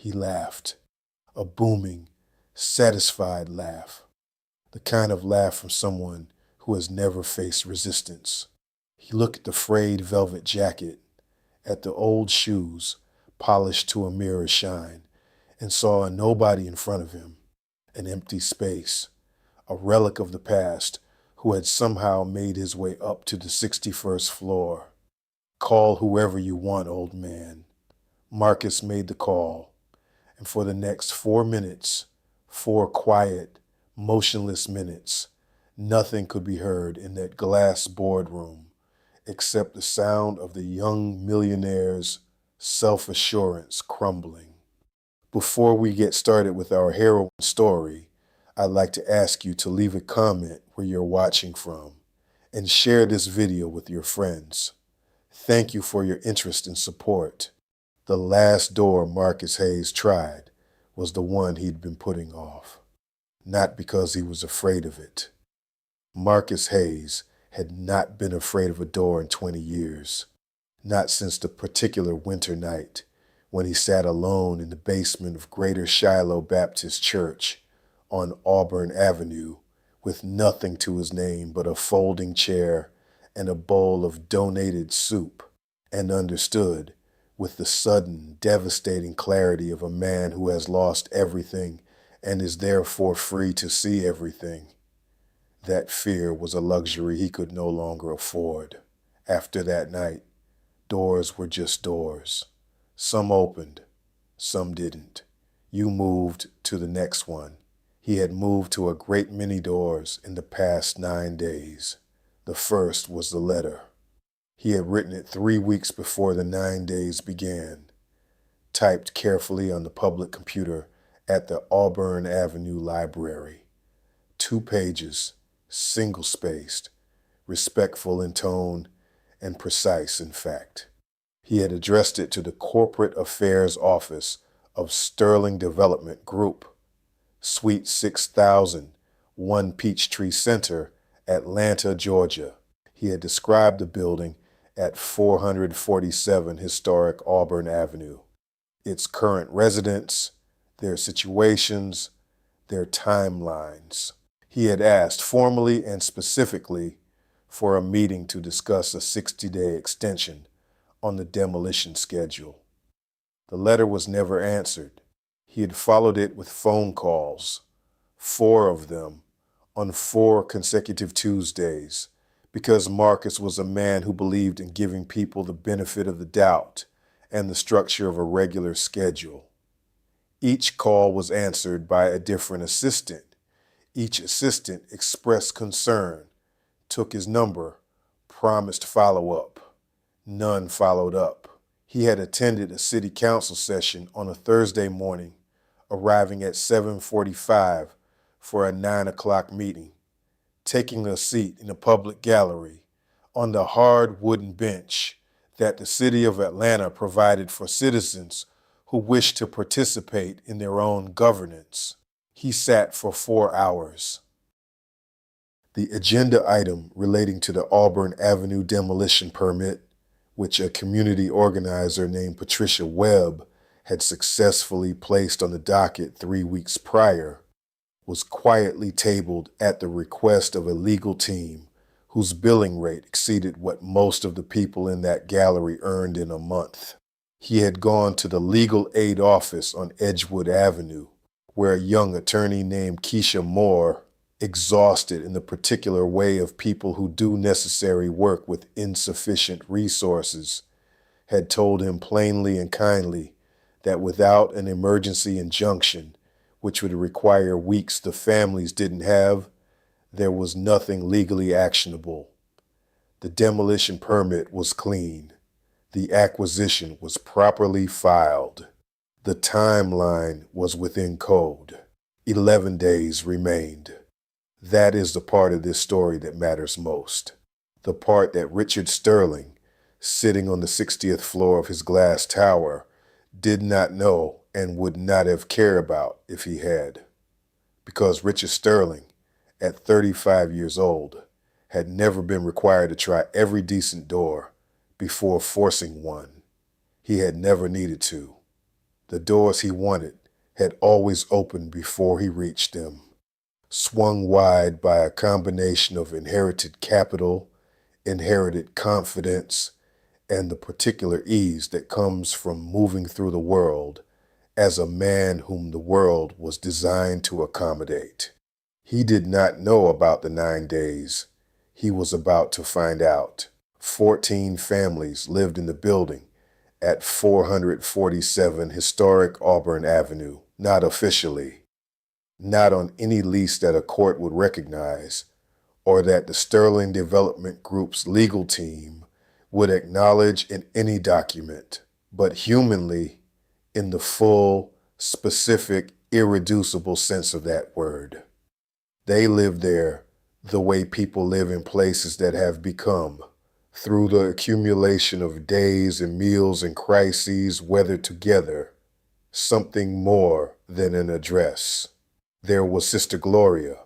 He laughed, a booming, satisfied laugh, the kind of laugh from someone who has never faced resistance. He looked at the frayed velvet jacket, at the old shoes polished to a mirror shine, and saw a nobody in front of him, an empty space, a relic of the past who had somehow made his way up to the 61st floor. Call whoever you want, old man. Marcus made the call, and for the next 4 minutes, 4 quiet, motionless minutes, nothing could be heard in that glass boardroom except the sound of the young millionaire's self-assurance crumbling. Before we get started with our heroine story, I'd like to ask you to leave a comment where you're watching from and share this video with your friends. Thank you for your interest and support. The last door Marcus Hayes tried was the one he'd been putting off, not because he was afraid of it. Marcus Hayes had not been afraid of a door in 20 years, not since the particular winter night when he sat alone in the basement of Greater Shiloh Baptist Church on Auburn Avenue with nothing to his name but a folding chair and a bowl of donated soup, and understood, with the sudden, devastating clarity of a man who has lost everything and is therefore free to see everything, that fear was a luxury he could no longer afford. After that night, doors were just doors. Some opened, some didn't. You moved to the next one. He had moved to a great many doors in the past 9 days. The first was the letter. He had written it 3 weeks before the 9 days began, typed carefully on the public computer at the Auburn Avenue Library. 2 pages, single-spaced, respectful in tone, and precise in fact. He had addressed it to the Corporate Affairs Office of Sterling Development Group, Suite 6000, 1 Peachtree Center, Atlanta, Georgia. He had described the building at 447 Historic Auburn Avenue, its current residents, their situations, their timelines. He had asked formally and specifically for a meeting to discuss a 60-day extension on the demolition schedule. The letter was never answered. He had followed it with phone calls, 4 of them, on 4 consecutive Tuesdays, because Marcus was a man who believed in giving people the benefit of the doubt and the structure of a regular schedule. Each call was answered by a different assistant. Each assistant expressed concern, took his number, promised follow-up. None followed up. He had attended a city council session on a Thursday morning, arriving at 7:45 for a 9 o'clock meeting, taking a seat in a public gallery on the hard wooden bench that the city of Atlanta provided for citizens who wished to participate in their own governance. He sat for 4 hours. The agenda item relating to the Auburn Avenue demolition permit, which a community organizer named Patricia Webb had successfully placed on the docket 3 weeks prior, was quietly tabled at the request of a legal team whose billing rate exceeded what most of the people in that gallery earned in a month. He had gone to the legal aid office on Edgewood Avenue, where a young attorney named Keisha Moore, exhausted in the particular way of people who do necessary work with insufficient resources, had told him plainly and kindly that without an emergency injunction, which would require weeks the families didn't have, there was nothing legally actionable. The demolition permit was clean. The acquisition was properly filed. The timeline was within code. 11 days remained. That is the part of this story that matters most. The part that Richard Sterling, sitting on the 60th floor of his glass tower, did not know and would not have cared about if he had. Because Richard Sterling, at 35 years old, had never been required to try every decent door before forcing one. He had never needed to. The doors he wanted had always opened before he reached them, swung wide by a combination of inherited capital, inherited confidence, and the particular ease that comes from moving through the world as a man whom the world was designed to accommodate. He did not know about the 9 days. He was about to find out. 14 families lived in the building at 447 historic Auburn Avenue, not officially, not on any lease that a court would recognize, or that the Sterling Development Group's legal team would acknowledge in any document, but humanly, in the full, specific, irreducible sense of that word. They lived there the way people live in places that have become, through the accumulation of days and meals and crises weathered together, something more than an address. There was Sister Gloria,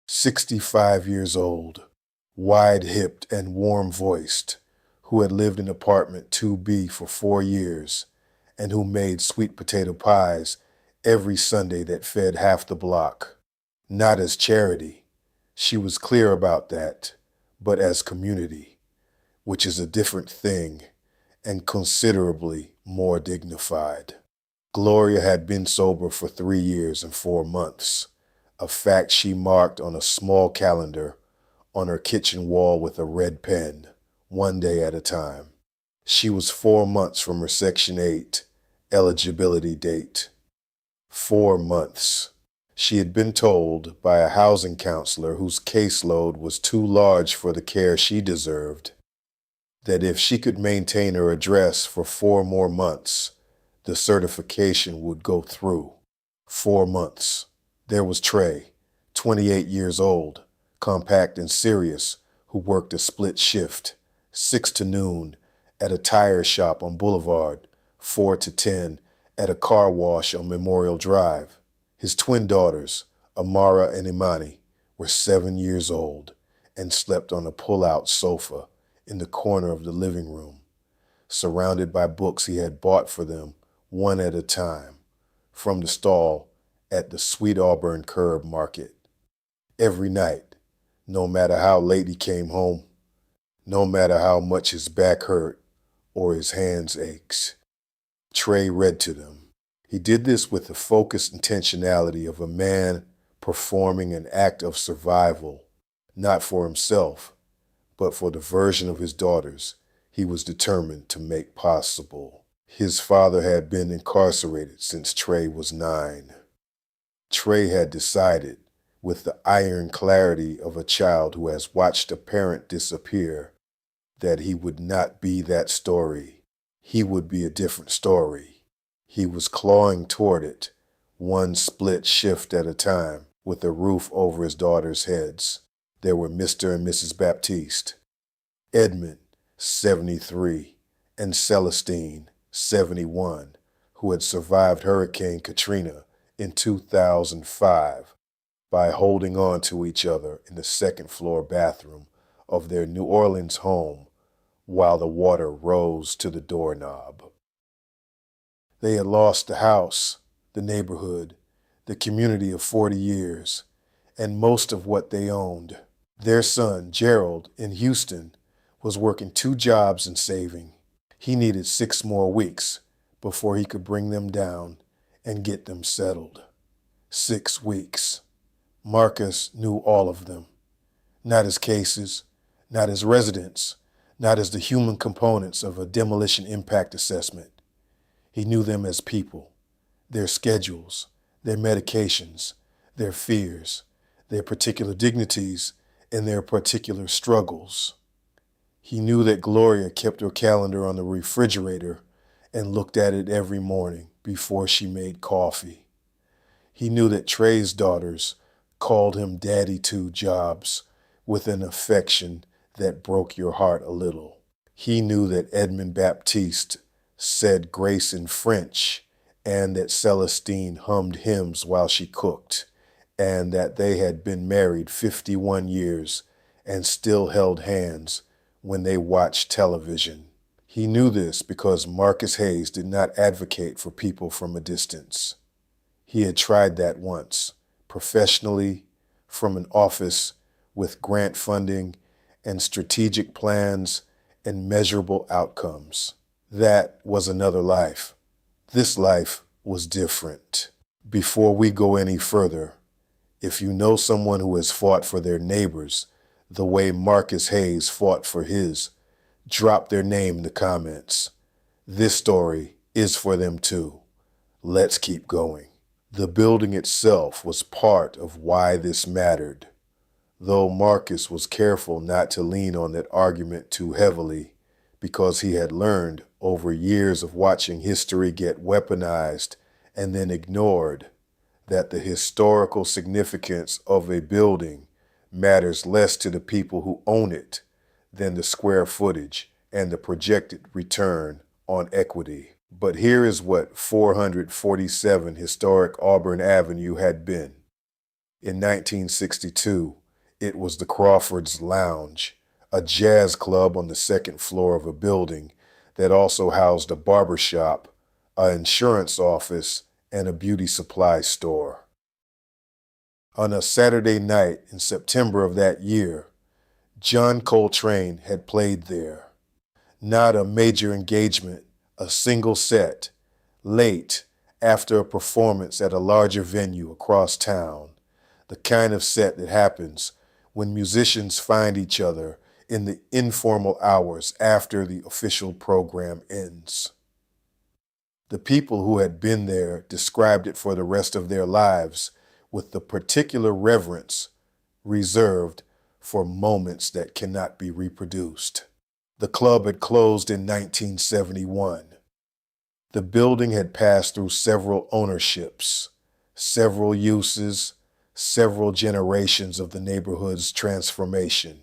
65 years old, wide-hipped and warm-voiced, who had lived in apartment 2B for 4 years, and who made sweet potato pies every Sunday that fed half the block. Not as charity, she was clear about that, but as community, which is a different thing and considerably more dignified. Gloria had been sober for 3 years and 4 months, a fact she marked on a small calendar on her kitchen wall with a red pen, 1 day at a time. She was 4 months from her Section 8 eligibility date. 4 months. She had been told by a housing counselor whose caseload was too large for the care she deserved that if she could maintain her address for 4 more months, the certification would go through. 4 months. There was Trey, 28 years old, compact and serious, who worked a split shift, 6 to noon, at a tire shop on Boulevard, 4 to 10, at a car wash on Memorial Drive. His twin daughters, Amara and Imani, were 7 years old and slept on a pull-out sofa in the corner of the living room, surrounded by books he had bought for them one at a time from the stall at the Sweet Auburn Curb Market. Every night, no matter how late he came home, no matter how much his back hurt or his hands ached, Trey read to them. He did this with the focused intentionality of a man performing an act of survival, not for himself, but for the version of his daughters he was determined to make possible. His father had been incarcerated since Trey was 9. Trey had decided, with the iron clarity of a child who has watched a parent disappear, that he would not be that story. He would be a different story. He was clawing toward it, one split shift at a time, with a roof over his daughters' heads. There were Mr. and Mrs. Baptiste, Edmund, 73, and Celestine, 71, who had survived Hurricane Katrina in 2005 by holding on to each other in the second-floor bathroom of their New Orleans home while the water rose to the doorknob. They had lost the house, the neighborhood, the community of 40 years, and most of what they owned. Their son, Gerald, in Houston, was working 2 jobs and saving. He needed 6 more weeks before he could bring them down and get them settled. 6 weeks. Marcus knew all of them. Not as cases, not as residents, not as the human components of a demolition impact assessment. He knew them as people, their schedules, their medications, their fears, their particular dignities, and their particular struggles. He knew that Gloria kept her calendar on the refrigerator and looked at it every morning before she made coffee. He knew that Trey's daughters called him Daddy 2 Jobs with an affection that broke your heart a little. He knew that Edmund Baptiste said grace in French and that Celestine hummed hymns while she cooked, and that they had been married 51 years and still held hands when they watched television. He knew this because Marcus Hayes did not advocate for people from a distance. He had tried that once, professionally, from an office, with grant funding and strategic plans and measurable outcomes. That was another life. This life was different. Before we go any further, if you know someone who has fought for their neighbors the way Marcus Hayes fought for his, drop their name in the comments. This story is for them too. Let's keep going. The building itself was part of why this mattered. Though Marcus was careful not to lean on that argument too heavily, because he had learned over years of watching history get weaponized and then ignored that the historical significance of a building matters less to the people who own it than the square footage and the projected return on equity. But here is what 447 historic Auburn Avenue had been. In 1962, it was the Crawford's Lounge, a jazz club on the second floor of a building that also housed a barber shop, an insurance office, and a beauty supply store. On a Saturday night in September of that year, John Coltrane had played there. Not a major engagement, a single set, late after a performance at a larger venue across town, the kind of set that happens when musicians find each other in the informal hours after the official program ends. The people who had been there described it for the rest of their lives with the particular reverence reserved for moments that cannot be reproduced. The club had closed in 1971. The building had passed through several ownerships, several uses, several generations of the neighborhood's transformation.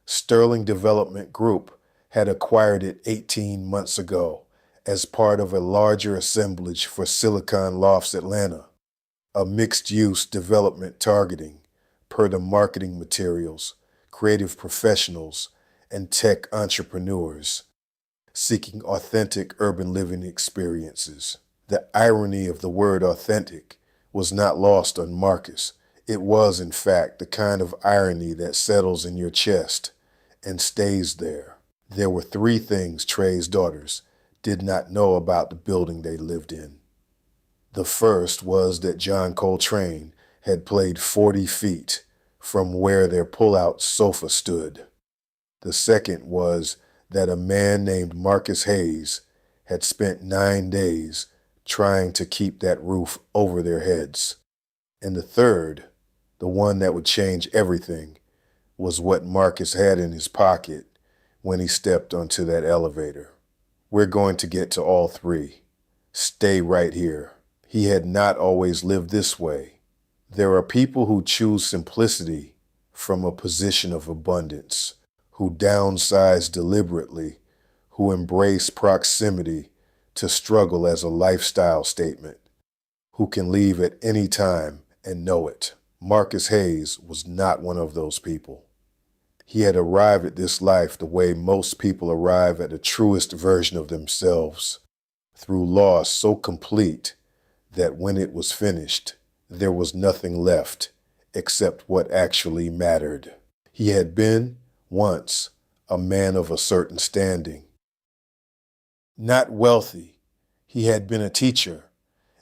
Sterling Development Group had acquired it 18 months ago as part of a larger assemblage for Silicon Lofts Atlanta, a mixed-use development targeting, per the marketing materials, creative professionals, and tech entrepreneurs seeking authentic urban living experiences. The irony of the word authentic was not lost on Marcus. It was, in fact, the kind of irony that settles in your chest and stays there. There were three things Trey's daughters did not know about the building they lived in. The first was that John Coltrane had played 40 feet from where their pull-out sofa stood. The second was that a man named Marcus Hayes had spent 9 days trying to keep that roof over their heads. And the third, the one that would change everything, was what Marcus had in his pocket when he stepped onto that elevator. We're going to get to all three. Stay right here. He had not always lived this way. There are people who choose simplicity from a position of abundance, who downsize deliberately, who embrace proximity to struggle as a lifestyle statement, who can leave at any time and know it. Marcus Hayes was not one of those people. He had arrived at this life the way most people arrive at the truest version of themselves, through loss so complete that when it was finished, there was nothing left except what actually mattered. He had been, once, a man of a certain standing. Not wealthy, he had been a teacher,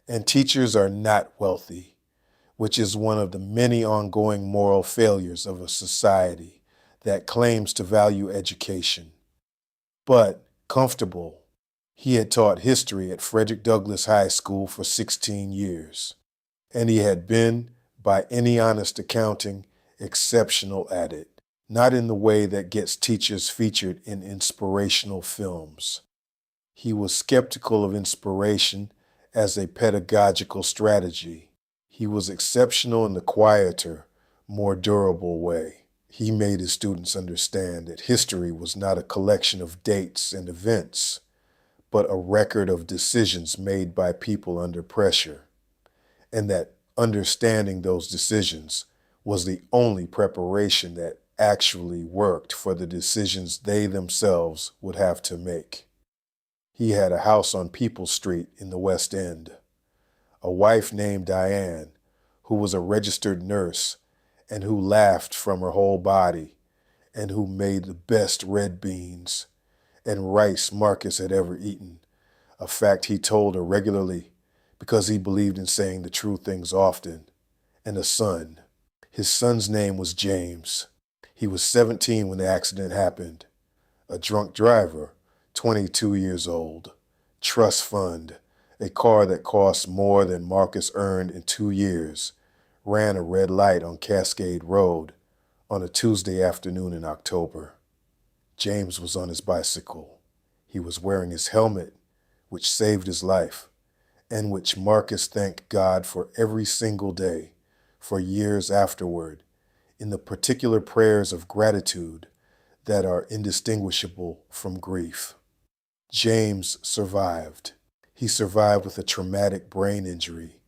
and teachers are not wealthy, which is one of the many ongoing moral failures of a society that claims to value education. But comfortable, he had taught history at Frederick Douglass High School for 16 years, and he had been, by any honest accounting, exceptional at it. Not in the way that gets teachers featured in inspirational films. He was skeptical of inspiration as a pedagogical strategy. He was exceptional in the quieter, more durable way. He made his students understand that history was not a collection of dates and events, but a record of decisions made by people under pressure, and that understanding those decisions was the only preparation that actually worked for the decisions they themselves would have to make. He had a house on Peoples Street in the West End, a wife named Diane, who was a registered nurse and who laughed from her whole body and who made the best red beans and rice Marcus had ever eaten, a fact he told her regularly because he believed in saying the true things often, and a son. His son's name was James. He was 17 when the accident happened. A drunk driver, 22 years old. Trust fund, a car that cost more than Marcus earned in 2 years, ran a red light on Cascade Road on a Tuesday afternoon in October. James was on his bicycle. He was wearing his helmet, which saved his life, and which Marcus thanked God for every single day, for years afterward, in the particular prayers of gratitude that are indistinguishable from grief. James survived. He survived with a traumatic brain injury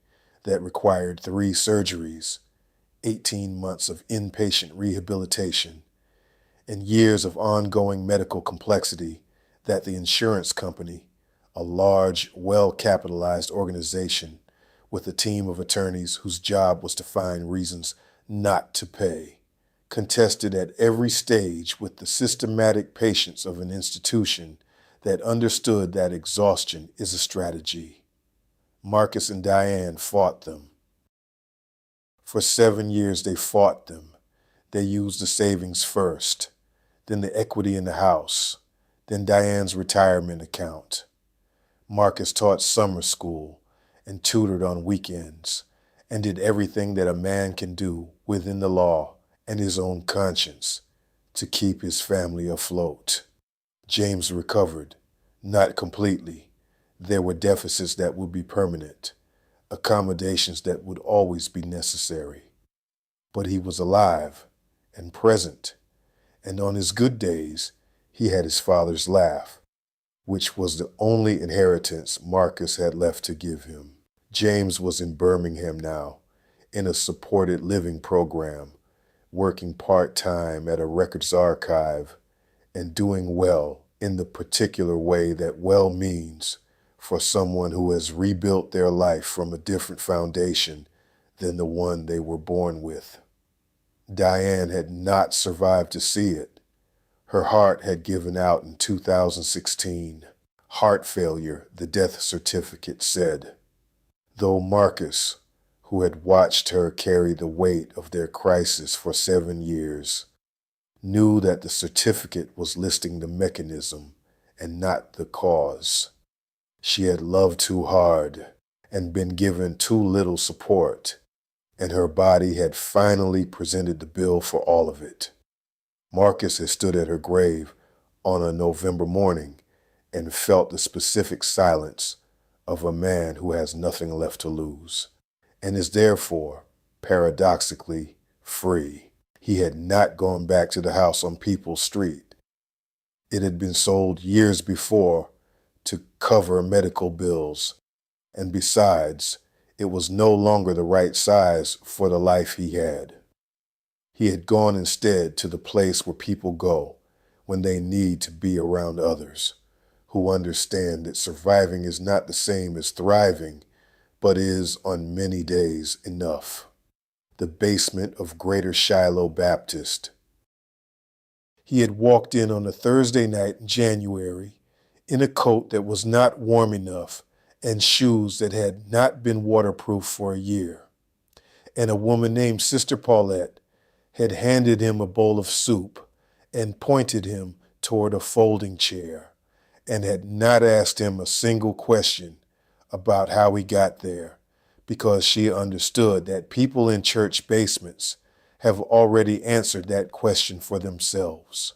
that required 3 surgeries, 18 months of inpatient rehabilitation, and years of ongoing medical complexity that the insurance company, a large, well-capitalized organization with a team of attorneys whose job was to find reasons not to pay, contested at every stage with the systematic patience of an institution that understood that exhaustion is a strategy. Marcus and Diane fought them. For 7 years they fought them. They used the savings first, then the equity in the house, then Diane's retirement account. Marcus taught summer school and tutored on weekends and did everything that a man can do within the law and his own conscience to keep his family afloat. James recovered, not completely. There were deficits that would be permanent, accommodations that would always be necessary. But he was alive and present, and on his good days, he had his father's laugh, which was the only inheritance Marcus had left to give him. James was in Birmingham now, in a supported living program, working part-time at a records archive, and doing well in the particular way that well means for someone who has rebuilt their life from a different foundation than the one they were born with. Diane had not survived to see it. Her heart had given out in 2016. Heart failure, the death certificate said. Though Marcus, who had watched her carry the weight of their crisis for 7 years, knew that the certificate was listing the mechanism and not the cause. She had loved too hard and been given too little support, and her body had finally presented the bill for all of it. Marcus had stood at her grave on a November morning and felt the specific silence of a man who has nothing left to lose and is therefore, paradoxically, free. He had not gone back to the house on Peoples Street. It had been sold years before to cover medical bills, and besides, it was no longer the right size for the life he had. He had gone instead to the place where people go when they need to be around others, who understand that surviving is not the same as thriving, but is on many days enough. The basement of Greater Shiloh Baptist. He had walked in on a Thursday night in January in a coat that was not warm enough and shoes that had not been waterproof for a year. And a woman named Sister Paulette had handed him a bowl of soup and pointed him toward a folding chair and had not asked him a single question about how he got there, because she understood that people in church basements have already answered that question for themselves.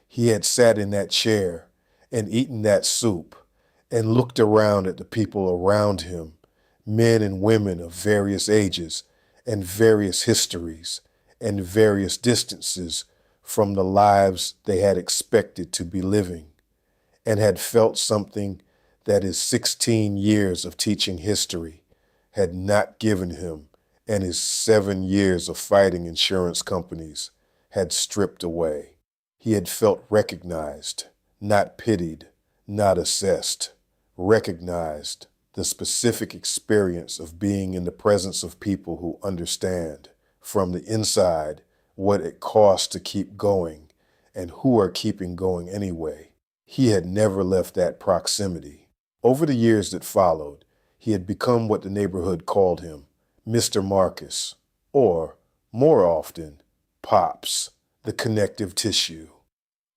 He had sat in that chair and eaten that soup and looked around at the people around him, men and women of various ages and various histories and various distances from the lives they had expected to be living, and had felt something that his 16 years of teaching history had not given him, and his 7 years of fighting insurance companies had stripped away. He had felt recognized, not pitied, not assessed, recognized the specific experience of being in the presence of people who understand from the inside what it costs to keep going and who are keeping going anyway. He had never left that proximity. Over the years that followed, he had become what the neighborhood called him, Mr. Marcus, or, more often, Pops, the connective tissue.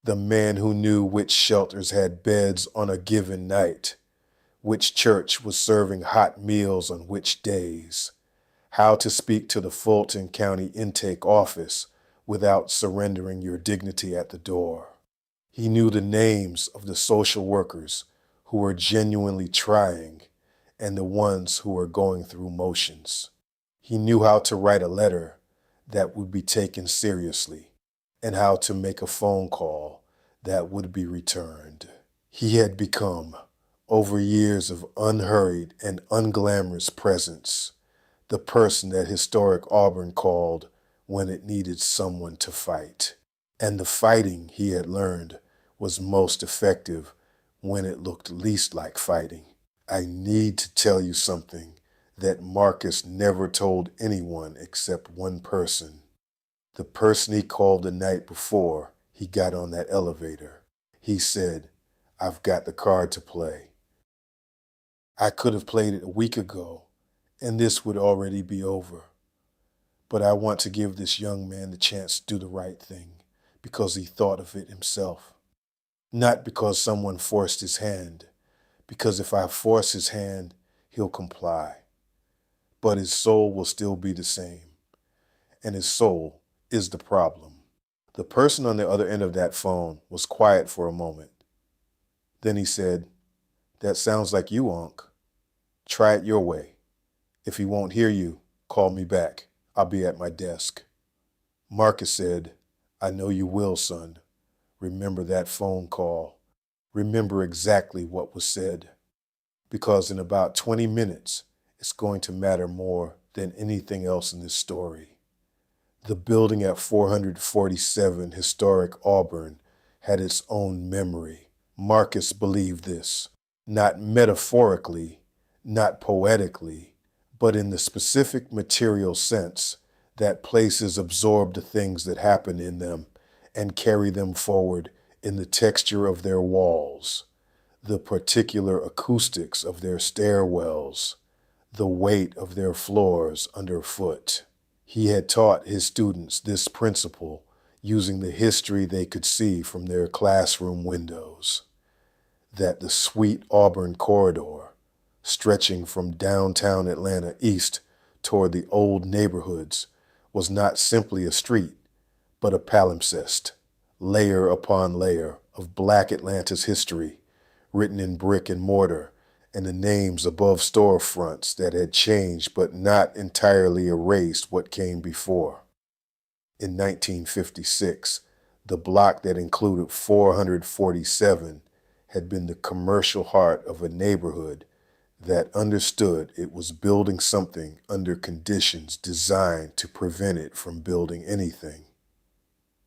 The man who knew which shelters had beds on a given night, which church was serving hot meals on which days, how to speak to the Fulton County intake office without surrendering your dignity at the door. He knew the names of the social workers who were genuinely trying and the ones who were going through motions. He knew how to write a letter that would be taken seriously and how to make a phone call that would be returned. He had become, over years of unhurried and unglamorous presence, the person that historic Auburn called when it needed someone to fight. And the fighting, he had learned, was most effective when it looked least like fighting. I need to tell you something that Marcus never told anyone except one person. The person he called the night before he got on that elevator. He said, "I've got the card to play. I could have played it a week ago, and this would already be over. But I want to give this young man the chance to do the right thing because he thought of it himself. Not because someone forced his hand, because if I force his hand, he'll comply. But his soul will still be the same, and his soul is the problem." The person on the other end of that phone was quiet for a moment. Then he said, "That sounds like you, Unc. Try it your way. If he won't hear you, call me back. I'll be at my desk." Marcus said, "I know you will, son. Remember that phone call. Remember exactly what was said. Because in about 20 minutes, it's going to matter more than anything else in this story." The building at 447 historic Auburn had its own memory. Marcus believed this, not metaphorically, not poetically, but in the specific material sense that places absorb the things that happen in them and carry them forward in the texture of their walls, the particular acoustics of their stairwells, the weight of their floors underfoot. He had taught his students this principle using the history they could see from their classroom windows, that the sweet Auburn corridor, stretching from downtown Atlanta east toward the old neighborhoods, was not simply a street, but a palimpsest, layer upon layer of Black Atlanta's history, written in brick and mortar, and the names above storefronts that had changed but not entirely erased what came before. In 1956, the block that included 447 had been the commercial heart of a neighborhood that understood it was building something under conditions designed to prevent it from building anything.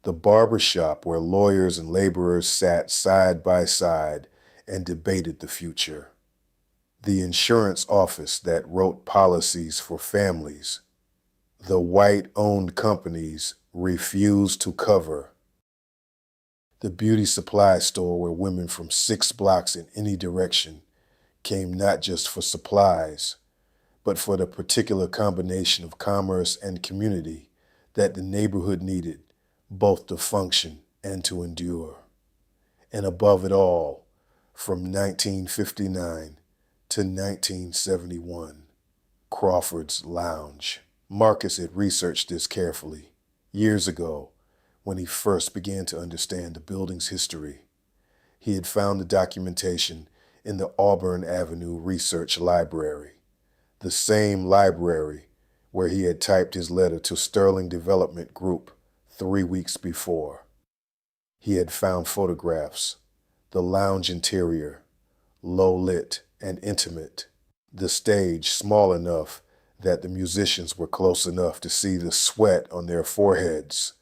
The barber shop where lawyers and laborers sat side by side and debated the future. The insurance office that wrote policies for families the white-owned companies refused to cover. The beauty supply store where women from 6 blocks in any direction came not just for supplies, but for the particular combination of commerce and community that the neighborhood needed, both to function and to endure. And above it all, from 1959 to 1971, Crawford's Lounge. Marcus had researched this carefully, years ago, when he first began to understand the building's history. He had found the documentation in the Auburn Avenue Research Library, the same library where he had typed his letter to Sterling Development Group 3 weeks before. He had found photographs, the lounge interior, low lit and intimate, the stage small enough that the musicians were close enough to see the sweat on their foreheads,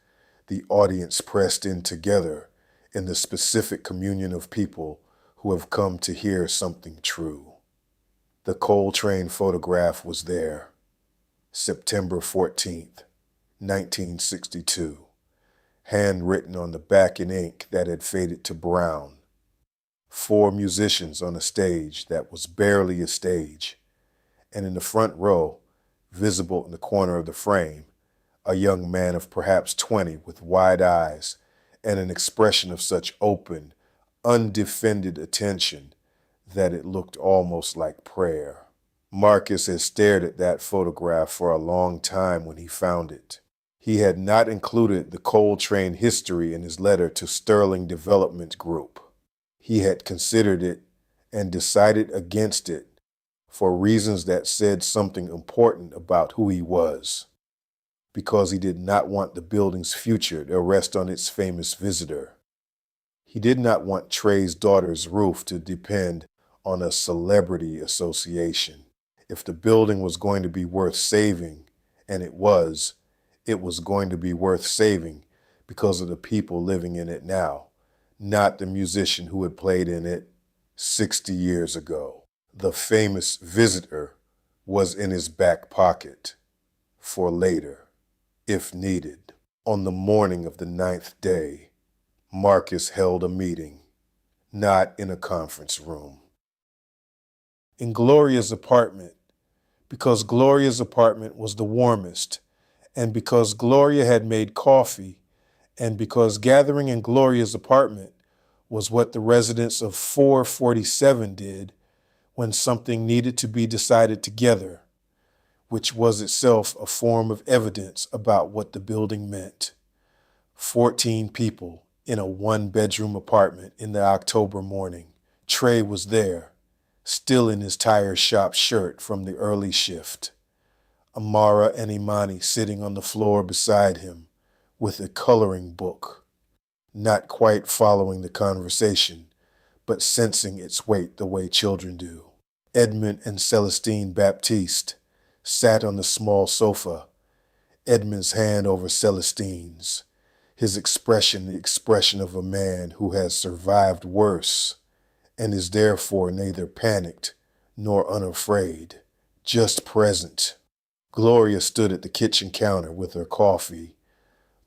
The audience pressed in together in the specific communion of people who have come to hear something true. The Coltrane photograph was there. September 14th, 1962. Handwritten on the back in ink that had faded to brown. 4 musicians on a stage that was barely a stage, and in the front row, visible in the corner of the frame, a young man of perhaps 20 with wide eyes and an expression of such open, undefended attention that it looked almost like prayer. Marcus had stared at that photograph for a long time when he found it. He had not included the Coltrane history in his letter to Sterling Development Group. He had considered it and decided against it for reasons that said something important about who he was, because he did not want the building's future to rest on its famous visitor. He did not want Trey's daughter's roof to depend on a celebrity association. If the building was going to be worth saving, and it was going to be worth saving because of the people living in it now, not the musician who had played in it 60 years ago. The famous visitor was in his back pocket for later, if needed. On the morning of the 9th day, Marcus held a meeting, not in a conference room. In Gloria's apartment, because Gloria's apartment was the warmest, and because Gloria had made coffee, and because gathering in Gloria's apartment was what the residents of 447 did when something needed to be decided together, which was itself a form of evidence about what the building meant. 14 people in a 1-bedroom apartment in the October morning. Trey was there, still in his tire shop shirt from the early shift. Amara and Imani sitting on the floor beside him with a coloring book, not quite following the conversation, but sensing its weight the way children do. Edmund and Celestine Baptiste sat on the small sofa, Edmund's hand over Celestine's, his expression the expression of a man who has survived worse and is therefore neither panicked nor unafraid, just present. Gloria stood at the kitchen counter with her coffee,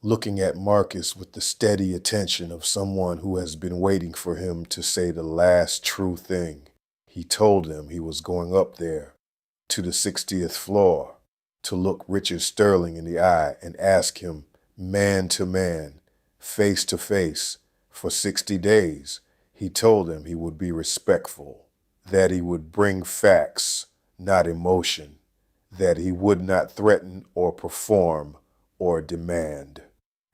looking at Marcus with the steady attention of someone who has been waiting for him to say the last true thing. He told him he was going up there, to the 60th floor, to look Richard Sterling in the eye and ask him, man to man, face to face, for 60 days. He told him he would be respectful, that he would bring facts, not emotion, that he would not threaten or perform or demand.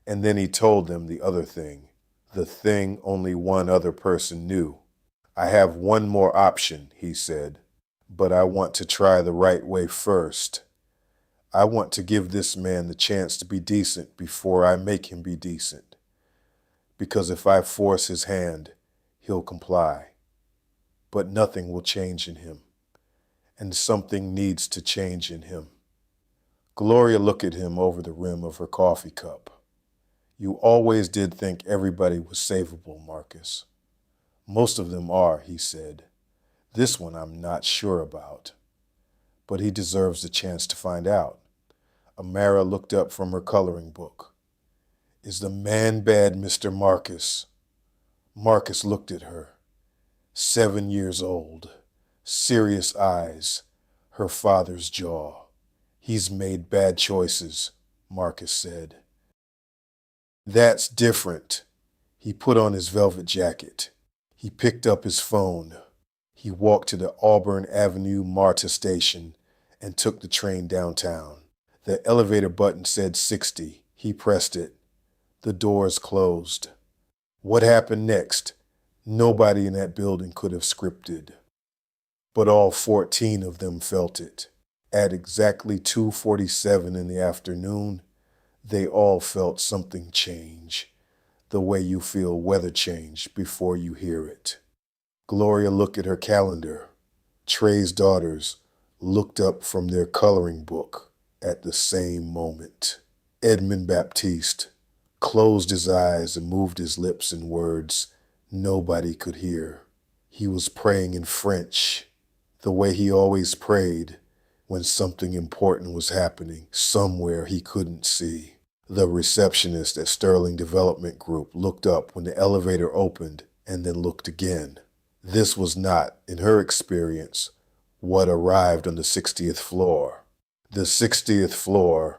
And then he told them the other thing, the thing only one other person knew. I have one more option, he said, but I want to try the right way first. I want to give this man the chance to be decent before I make him be decent. Because if I force his hand, he'll comply. But nothing will change in him, and something needs to change in him. Gloria looked at him over the rim of her coffee cup. You always did think everybody was savable, Marcus. Most of them are, he said. This one I'm not sure about. But he deserves the chance to find out. Amara looked up from her coloring book. Is the man bad, Mr. Marcus? Marcus looked at her. 7 years old, serious eyes, her father's jaw. He's made bad choices, Marcus said. That's different. He put on his velvet jacket. He picked up his phone. He walked to the Auburn Avenue MARTA station and took the train downtown. The elevator button said 60. He pressed it. The doors closed. What happened next? Nobody in that building could have scripted. But all 14 of them felt it. At exactly 2:47 in the afternoon, they all felt something change, the way you feel weather change before you hear it. Gloria looked at her calendar. Trey's daughters looked up from their coloring book at the same moment. Edmund Baptiste closed his eyes and moved his lips in words nobody could hear. He was praying in French, the way he always prayed when something important was happening somewhere he couldn't see. The receptionist at Sterling Development Group looked up when the elevator opened and then looked again. This was not, in her experience, what arrived on the 60th floor. The 60th floor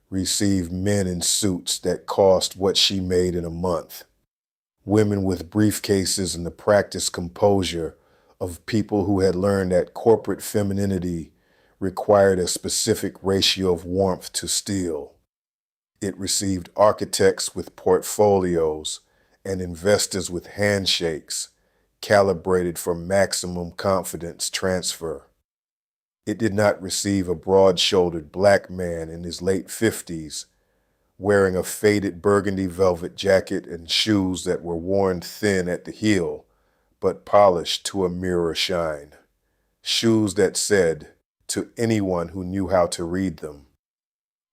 received men in suits that cost what she made in a month. Women with briefcases and the practiced composure of people who had learned that corporate femininity required a specific ratio of warmth to steel. It received architects with portfolios and investors with handshakes calibrated for maximum confidence transfer. It did not receive a broad-shouldered black man in his late 50s wearing a faded burgundy velvet jacket and shoes that were worn thin at the heel but polished to a mirror shine. Shoes that said, to anyone who knew how to read them,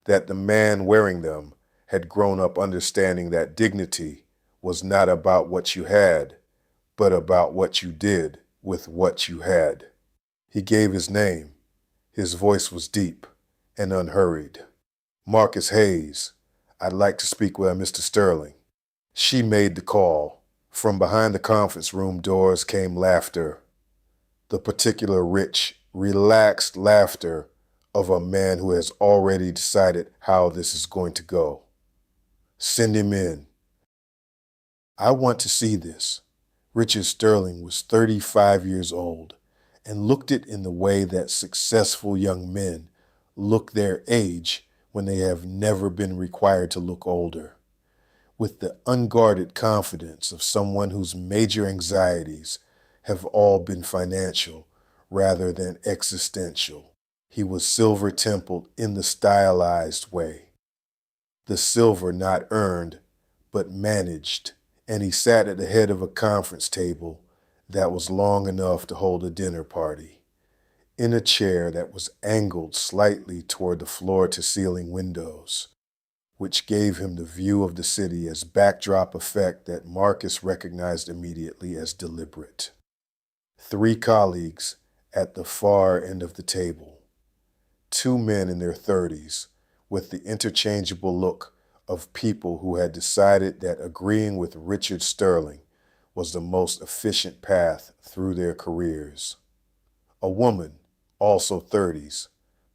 that the man wearing them had grown up understanding that dignity was not about what you had, but about what you did with what you had. He gave his name. His voice was deep and unhurried. Marcus Hayes, I'd like to speak with Mr. Sterling. She made the call. From behind the conference room doors came laughter, the particular rich, relaxed laughter of a man who has already decided how this is going to go. Send him in. I want to see this. Richard Sterling was 35 years old and looked it in the way that successful young men look their age when they have never been required to look older. With the unguarded confidence of someone whose major anxieties have all been financial rather than existential. He was silver-templed in the stylized way. The silver not earned, but managed, and he sat at the head of a conference table that was long enough to hold a dinner party, in a chair that was angled slightly toward the floor-to-ceiling windows, which gave him the view of the city as backdrop effect that Marcus recognized immediately as deliberate. 3 colleagues at the far end of the table, 2 men in their 30s, with the interchangeable look of people who had decided that agreeing with Richard Sterling was the most efficient path through their careers. A woman, also 30s,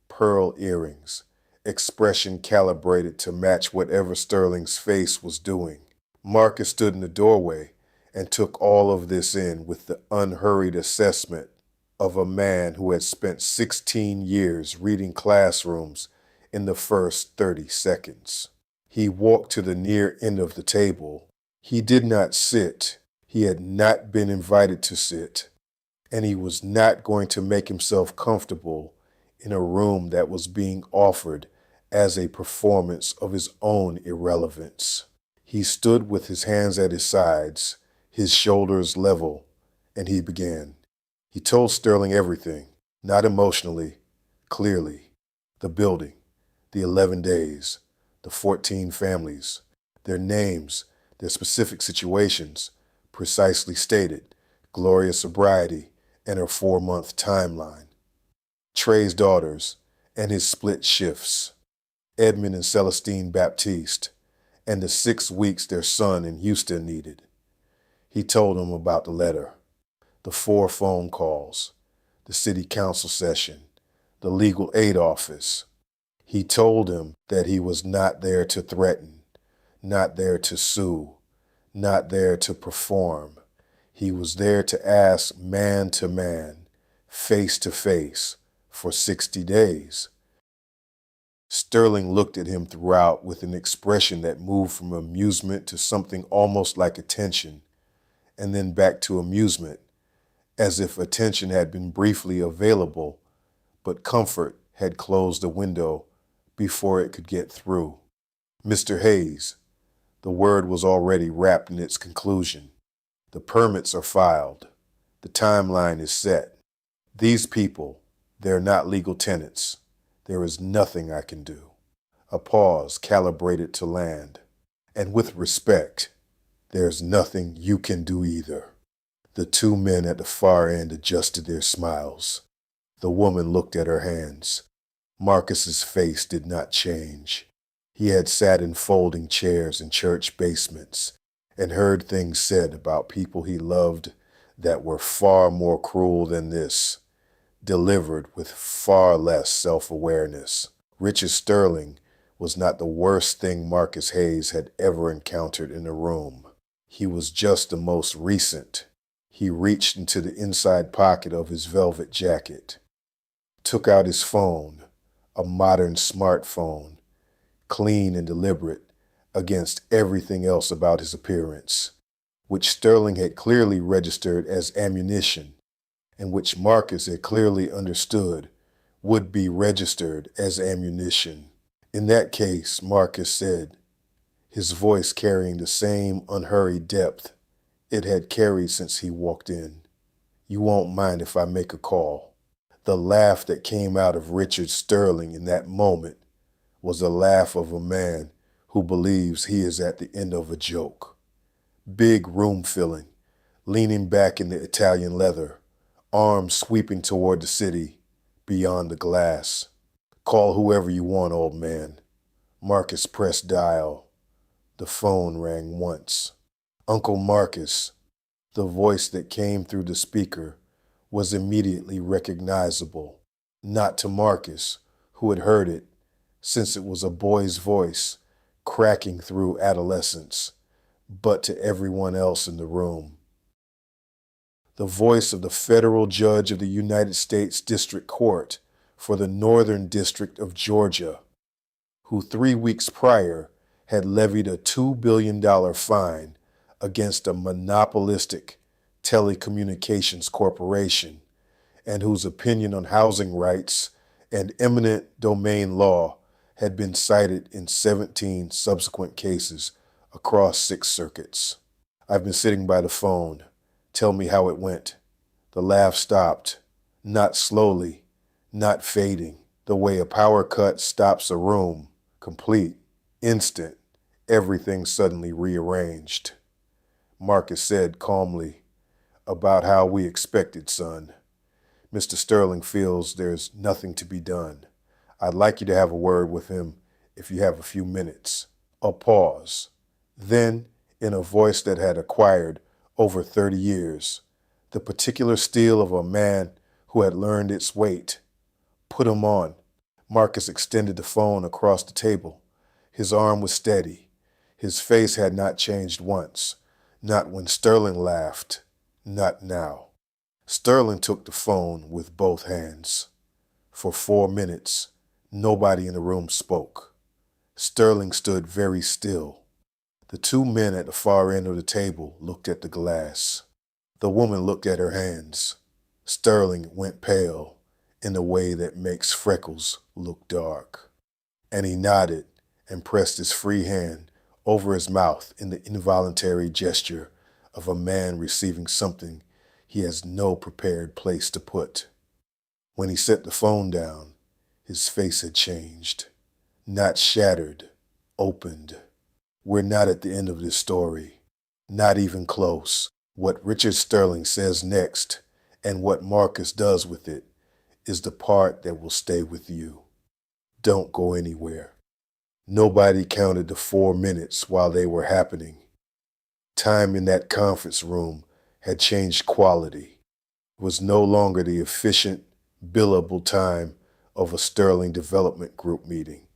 pearl earrings, expression calibrated to match whatever Sterling's face was doing. Marcus stood in the doorway and took all of this in with the unhurried assessment of a man who had spent 16 years reading classrooms in the first 30 seconds. He walked to the near end of the table. He did not sit. He had not been invited to sit, and he was not going to make himself comfortable in a room that was being offered as a performance of his own irrelevance. He stood with his hands at his sides, his shoulders level, and he began. He told Sterling everything, not emotionally, clearly. The building, the 11 days, the 14 families, their names, their specific situations, precisely stated, Gloria's sobriety, and her 4-month timeline. Trey's daughters and his split shifts, Edmund and Celestine Baptiste, and the 6 weeks their son in Houston needed. He told them about the letter, the 4 phone calls, the city council session, the legal aid office. He told him that he was not there to threaten, not there to sue, not there to perform. He was there to ask man to man, face to face, for 60 days. Sterling looked at him throughout with an expression that moved from amusement to something almost like attention, and then back to amusement, as if attention had been briefly available, but comfort had closed the window before it could get through. Mr. Hayes, the word was already wrapped in its conclusion. The permits are filed. The timeline is set. These people, they're not legal tenants. There is nothing I can do. A pause calibrated to land. And with respect, there's nothing you can do either. The two men at the far end adjusted their smiles. The woman looked at her hands. Marcus's face did not change. He had sat in folding chairs in church basements and heard things said about people he loved that were far more cruel than this, delivered with far less self-awareness. Richard Sterling was not the worst thing Marcus Hayes had ever encountered in a room. He was just the most recent. He reached into the inside pocket of his velvet jacket, took out his phone, a modern smartphone, clean and deliberate against everything else about his appearance, which Sterling had clearly registered as ammunition, and which Marcus had clearly understood would be registered as ammunition. In that case, Marcus said, his voice carrying the same unhurried depth it had carried since he walked in, "You won't mind if I make a call." The laugh that came out of Richard Sterling in that moment was the laugh of a man who believes he is at the end of a joke. Big room filling, leaning back in the Italian leather, arms sweeping toward the city beyond the glass. "Call whoever you want, old man." Marcus pressed dial. The phone rang once. "Uncle Marcus." The voice that came through the speaker was immediately recognizable, not to Marcus, who had heard it, since it was a boy's voice cracking through adolescence, but to everyone else in the room. The voice of the federal judge of the United States District Court for the Northern District of Georgia, who 3 weeks prior had levied a $2 billion fine against a monopolistic telecommunications corporation, and whose opinion on housing rights and eminent domain law had been cited in 17 subsequent cases across 6 circuits. "I've been sitting by the phone. Tell me how it went." The laugh stopped, not slowly, not fading, the way a power cut stops a room, complete, instant, everything suddenly rearranged. Marcus said calmly, "About how we expected, son. Mr. Sterling feels there's nothing to be done. I'd like you to have a word with him if you have a few minutes." A pause. Then, in a voice that had acquired over 30 years, the particular steel of a man who had learned its weight, "Put him on." Marcus extended the phone across the table. His arm was steady. His face had not changed once. Not when Sterling laughed. Not now. Sterling took the phone with both hands. For 4 minutes, nobody in the room spoke. Sterling stood very still. The two men at the far end of the table looked at the glass. The woman looked at her hands. Sterling went pale in a way that makes freckles look dark. And he nodded and pressed his free hand over his mouth in the involuntary gesture of a man receiving something he has no prepared place to put. When he set the phone down, his face had changed. Not shattered, opened. We're not at the end of this story. Not even close. What Richard Sterling says next, and what Marcus does with it, is the part that will stay with you. Don't go anywhere. Nobody counted the 4 minutes while they were happening. Time in that conference room had changed quality. It was no longer the efficient, billable time of a Sterling Development Group meeting,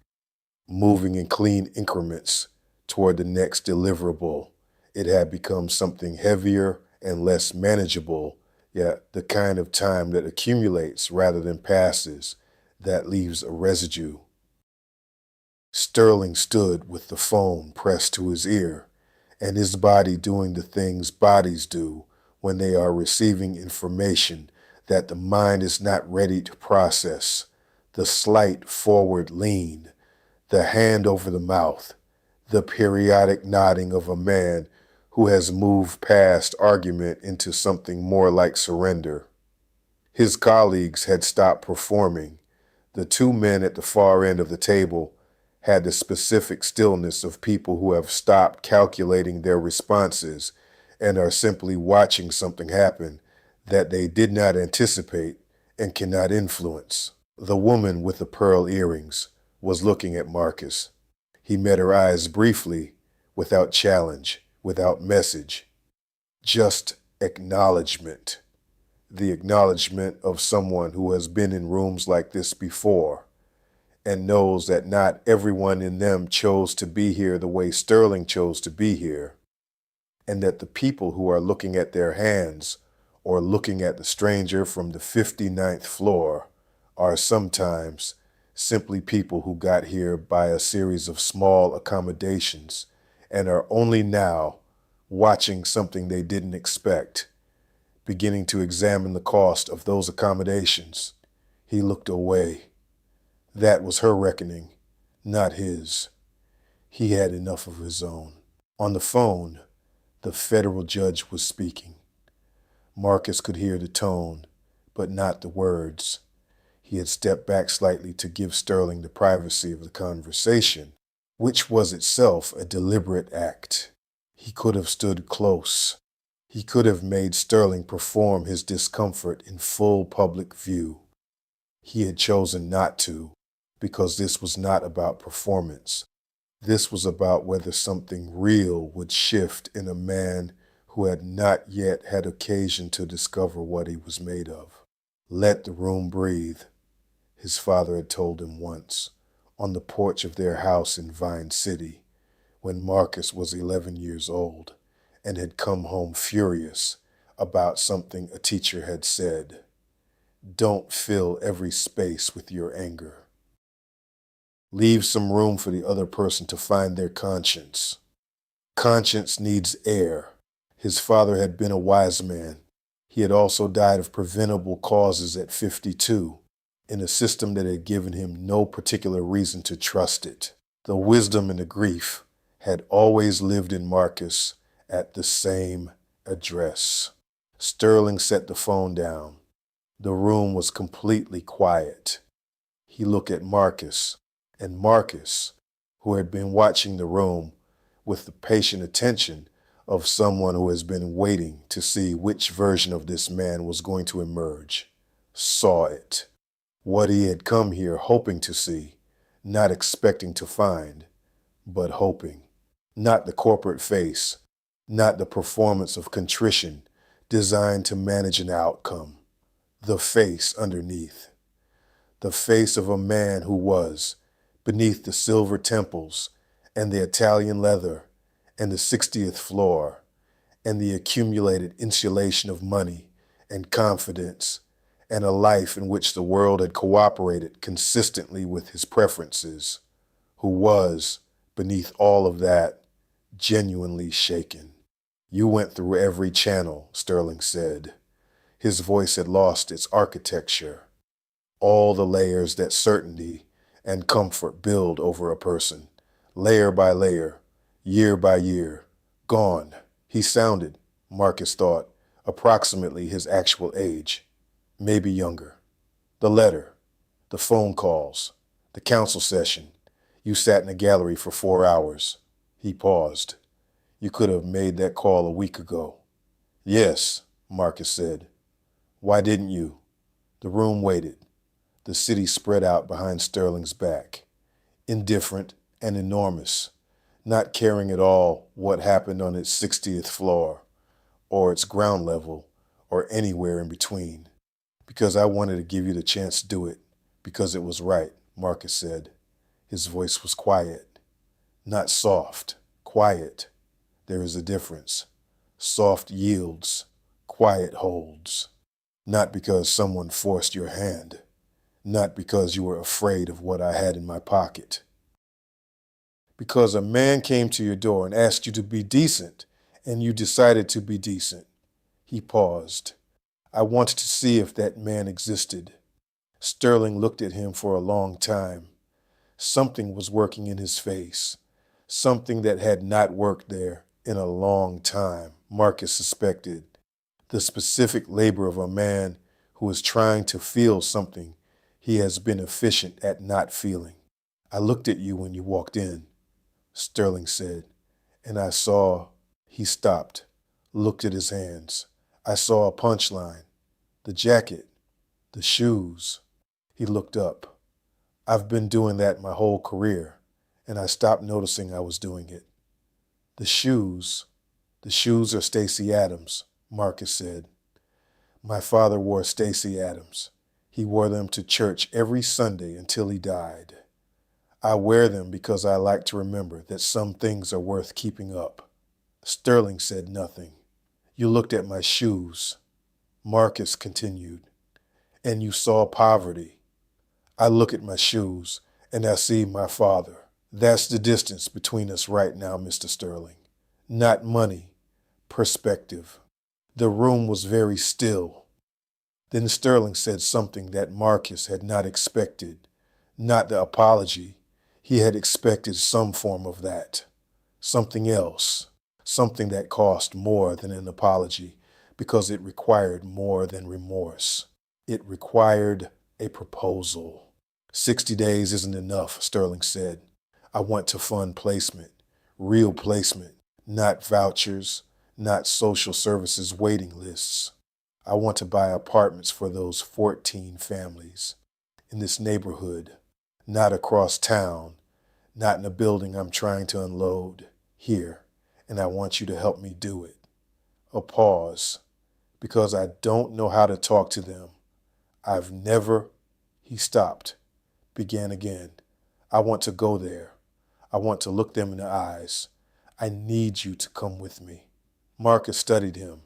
moving in clean increments toward the next deliverable. It had become something heavier and less manageable, yet the kind of time that accumulates rather than passes, that leaves a residue. Sterling stood with the phone pressed to his ear, and his body doing the things bodies do when they are receiving information that the mind is not ready to process. The slight forward lean, the hand over the mouth, the periodic nodding of a man who has moved past argument into something more like surrender. His colleagues had stopped performing. The two men at the far end of the table had the specific stillness of people who have stopped calculating their responses and are simply watching something happen that they did not anticipate and cannot influence. The woman with the pearl earrings was looking at Marcus. He met her eyes briefly, without challenge, without message, just acknowledgement. The acknowledgement of someone who has been in rooms like this before and knows that not everyone in them chose to be here the way Sterling chose to be here, and that the people who are looking at their hands or looking at the stranger from the 59th floor are sometimes simply people who got here by a series of small accommodations and are only now watching something they didn't expect, beginning to examine the cost of those accommodations. He looked away. That was her reckoning, not his. He had enough of his own. On the phone, the federal judge was speaking. Marcus could hear the tone, but not the words. He had stepped back slightly to give Sterling the privacy of the conversation, which was itself a deliberate act. He could have stood close. He could have made Sterling perform his discomfort in full public view. He had chosen not to, because this was not about performance. This was about whether something real would shift in a man who had not yet had occasion to discover what he was made of. Let the room breathe, his father had told him once, on the porch of their house in Vine City, when Marcus was 11 years old and had come home furious about something a teacher had said. Don't fill every space with your anger. Leave some room for the other person to find their conscience. Conscience needs air. His father had been a wise man. He had also died of preventable causes at 52, in a system that had given him no particular reason to trust it. The wisdom and the grief had always lived in Marcus at the same address. Sterling set the phone down. The room was completely quiet. He looked at Marcus, and Marcus, who had been watching the room with the patient attention of someone who has been waiting to see which version of this man was going to emerge, saw it. What he had come here hoping to see, not expecting to find, but hoping. Not the corporate face, not the performance of contrition designed to manage an outcome. The face underneath. The face of a man who was, beneath the silver temples and the Italian leather and the 60th floor and the accumulated insulation of money and confidence and a life in which the world had cooperated consistently with his preferences, who was, beneath all of that, genuinely shaken. You went through every channel, Sterling said. His voice had lost its architecture. All the layers that certainty and comfort build over a person, layer by layer, year by year, gone. He sounded, Marcus thought, approximately his actual age, maybe younger. The letter, the phone calls, the council session. You sat in a gallery for 4 hours. He paused. You could have made that call a week ago. Yes, Marcus said. Why didn't you? The room waited. The city spread out behind Sterling's back, indifferent and enormous, not caring at all what happened on its 60th floor, or its ground level, or anywhere in between. Because I wanted to give you the chance to do it, because it was right, Marcus said. His voice was quiet, not soft, quiet. There is a difference. Soft yields, quiet holds. Not because someone forced your hand. Not because you were afraid of what I had in my pocket. Because a man came to your door and asked you to be decent, and you decided to be decent. He paused. I wanted to see if that man existed. Sterling looked at him for a long time. Something was working in his face. Something that had not worked there in a long time, Marcus suspected. The specific labor of a man who is trying to feel something he has been efficient at not feeling. I looked at you when you walked in, Sterling said, and I saw. He stopped, looked at his hands. I saw a punchline. The jacket, the shoes. He looked up. I've been doing that my whole career, and I stopped noticing I was doing it. The shoes. The shoes are Stacey Adams, Marcus said. My father wore Stacey Adams. He wore them to church every Sunday until he died. I wear them because I like to remember that some things are worth keeping up. Sterling said nothing. You looked at my shoes, Marcus continued, and you saw poverty. I look at my shoes and I see my father. That's the distance between us right now, Mr. Sterling. Not money, perspective. The room was very still. Then Sterling said something that Marcus had not expected. Not the apology. He had expected some form of that. Something else. Something that cost more than an apology because it required more than remorse. It required a proposal. 60 days isn't enough, Sterling said. I want to fund placement, real placement, not vouchers, not social services waiting lists. I want to buy apartments for those 14 families in this neighborhood, not across town, not in a building I'm trying to unload, here, and I want you to help me do it. A pause, because I don't know how to talk to them. I've never, he stopped, began again. I want to go there. I want to look them in the eyes. I need you to come with me. Marcus studied him.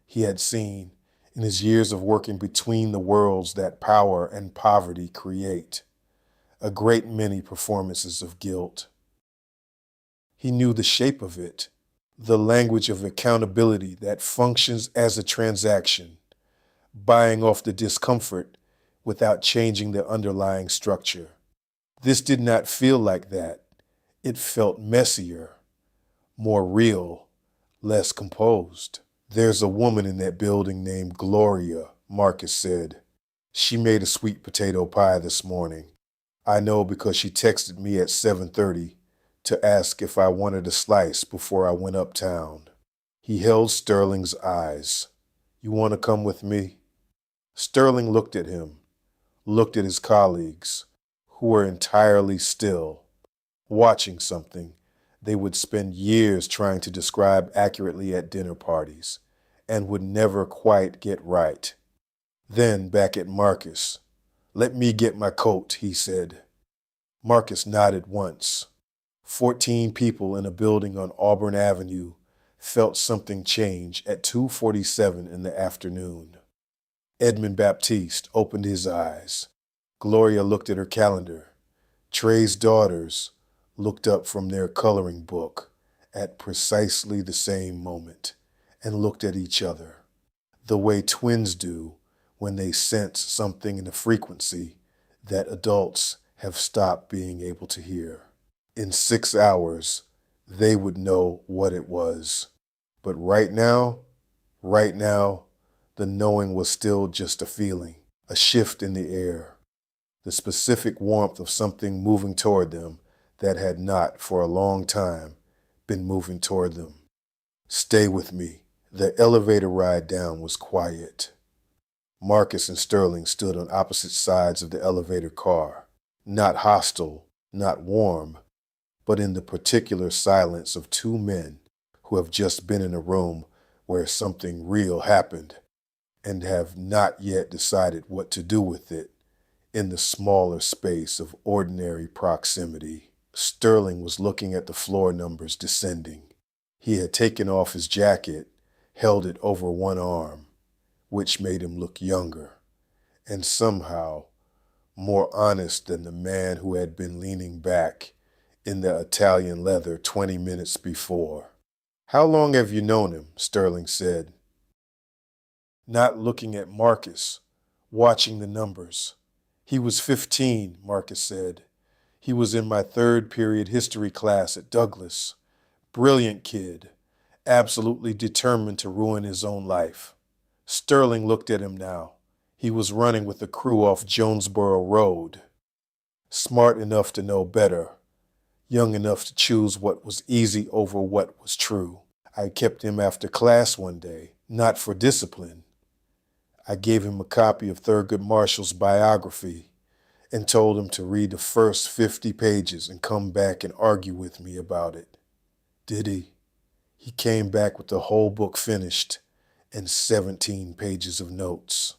He had seen, in his years of working between the worlds that power and poverty create, a great many performances of guilt. He knew the shape of it, the language of accountability that functions as a transaction, buying off the discomfort without changing the underlying structure. This did not feel like that. It felt messier, more real, less composed. There's a woman in that building named Gloria, Marcus said. She made a sweet potato pie this morning. I know because she texted me at 7:30 to ask if I wanted a slice before I went uptown. He held Sterling's eyes. You want to come with me? Sterling looked at him, looked at his colleagues, who were entirely still, watching something they would spend years trying to describe accurately at dinner parties and would never quite get right. Then back at Marcus. Let me get my coat, he said. Marcus nodded once. 14 people in a building on Auburn Avenue felt something change at 2:47 in the afternoon. Edmund Baptiste opened his eyes. Gloria looked at her calendar. Trey's daughters looked up from their coloring book at precisely the same moment and looked at each other, the way twins do when they sense something in the frequency that adults have stopped being able to hear. In 6 hours, they would know what it was. But right now, the knowing was still just a feeling, a shift in the air, the specific warmth of something moving toward them that had not, for a long time, been moving toward them. Stay with me. The elevator ride down was quiet. Marcus and Sterling stood on opposite sides of the elevator car, not hostile, not warm, but in the particular silence of two men who have just been in a room where something real happened and have not yet decided what to do with it in the smaller space of ordinary proximity. Sterling was looking at the floor numbers descending. He had taken off his jacket, held it over one arm, which made him look younger, and somehow more honest than the man who had been leaning back in the Italian leather 20 minutes before. How long have you known him? Sterling said. Not looking at Marcus, watching the numbers. He was 15, Marcus said. He was in my third period history class at Douglas. Brilliant kid, absolutely determined to ruin his own life. Sterling looked at him now. He was running with the crew off Jonesboro Road. Smart enough to know better, young enough to choose what was easy over what was true. I kept him after class one day, not for discipline. I gave him a copy of Thurgood Marshall's biography and told him to read the first 50 pages and come back and argue with me about it. Did he? He came back with the whole book finished and 17 pages of notes.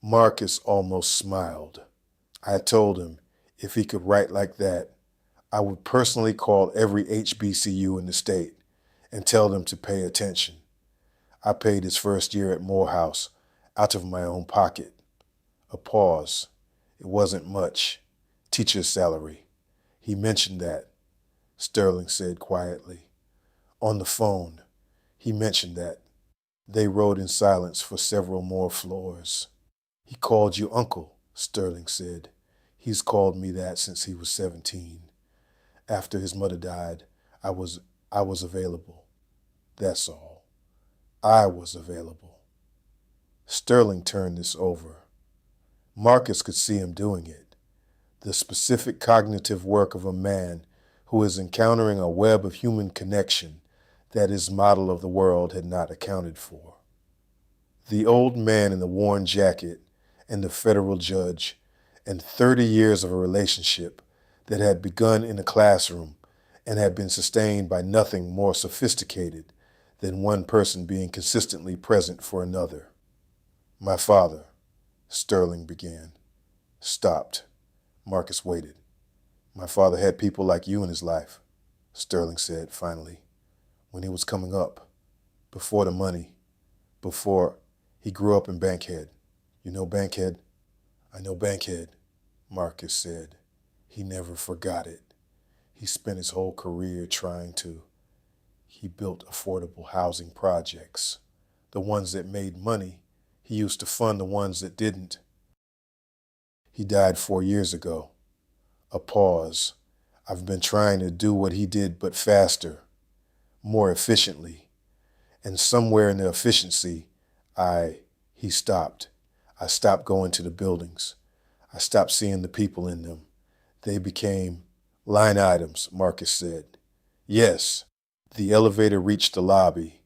Marcus almost smiled. I told him if he could write like that, I would personally call every HBCU in the state and tell them to pay attention. I paid his first year at Morehouse out of my own pocket. A pause. It wasn't much. Teacher's salary. He mentioned that, Sterling said quietly. On the phone, he mentioned that. They rode in silence for several more floors. He called you uncle, Sterling said. He's called me that since he was 17. After his mother died, I was available. That's all. I was available. Sterling turned this over. Marcus could see him doing it. The specific cognitive work of a man who is encountering a web of human connection that his model of the world had not accounted for. The old man in the worn jacket and the federal judge and 30 years of a relationship that had begun in a classroom and had been sustained by nothing more sophisticated than one person being consistently present for another. My father, Sterling began. Stopped. Marcus waited. My father had people like you in his life, Sterling said finally, when he was coming up, before the money, before he grew up in Bankhead. You know Bankhead? I know Bankhead, Marcus said. He never forgot it. He spent his whole career trying to. He built affordable housing projects. The ones that made money, he used to fund the ones that didn't. He died 4 years ago. A pause. I've been trying to do what he did, but faster, more efficiently. And somewhere in the efficiency, he stopped. I stopped going to the buildings. I stopped seeing the people in them. They became line items, Marcus said. Yes, the elevator reached the lobby.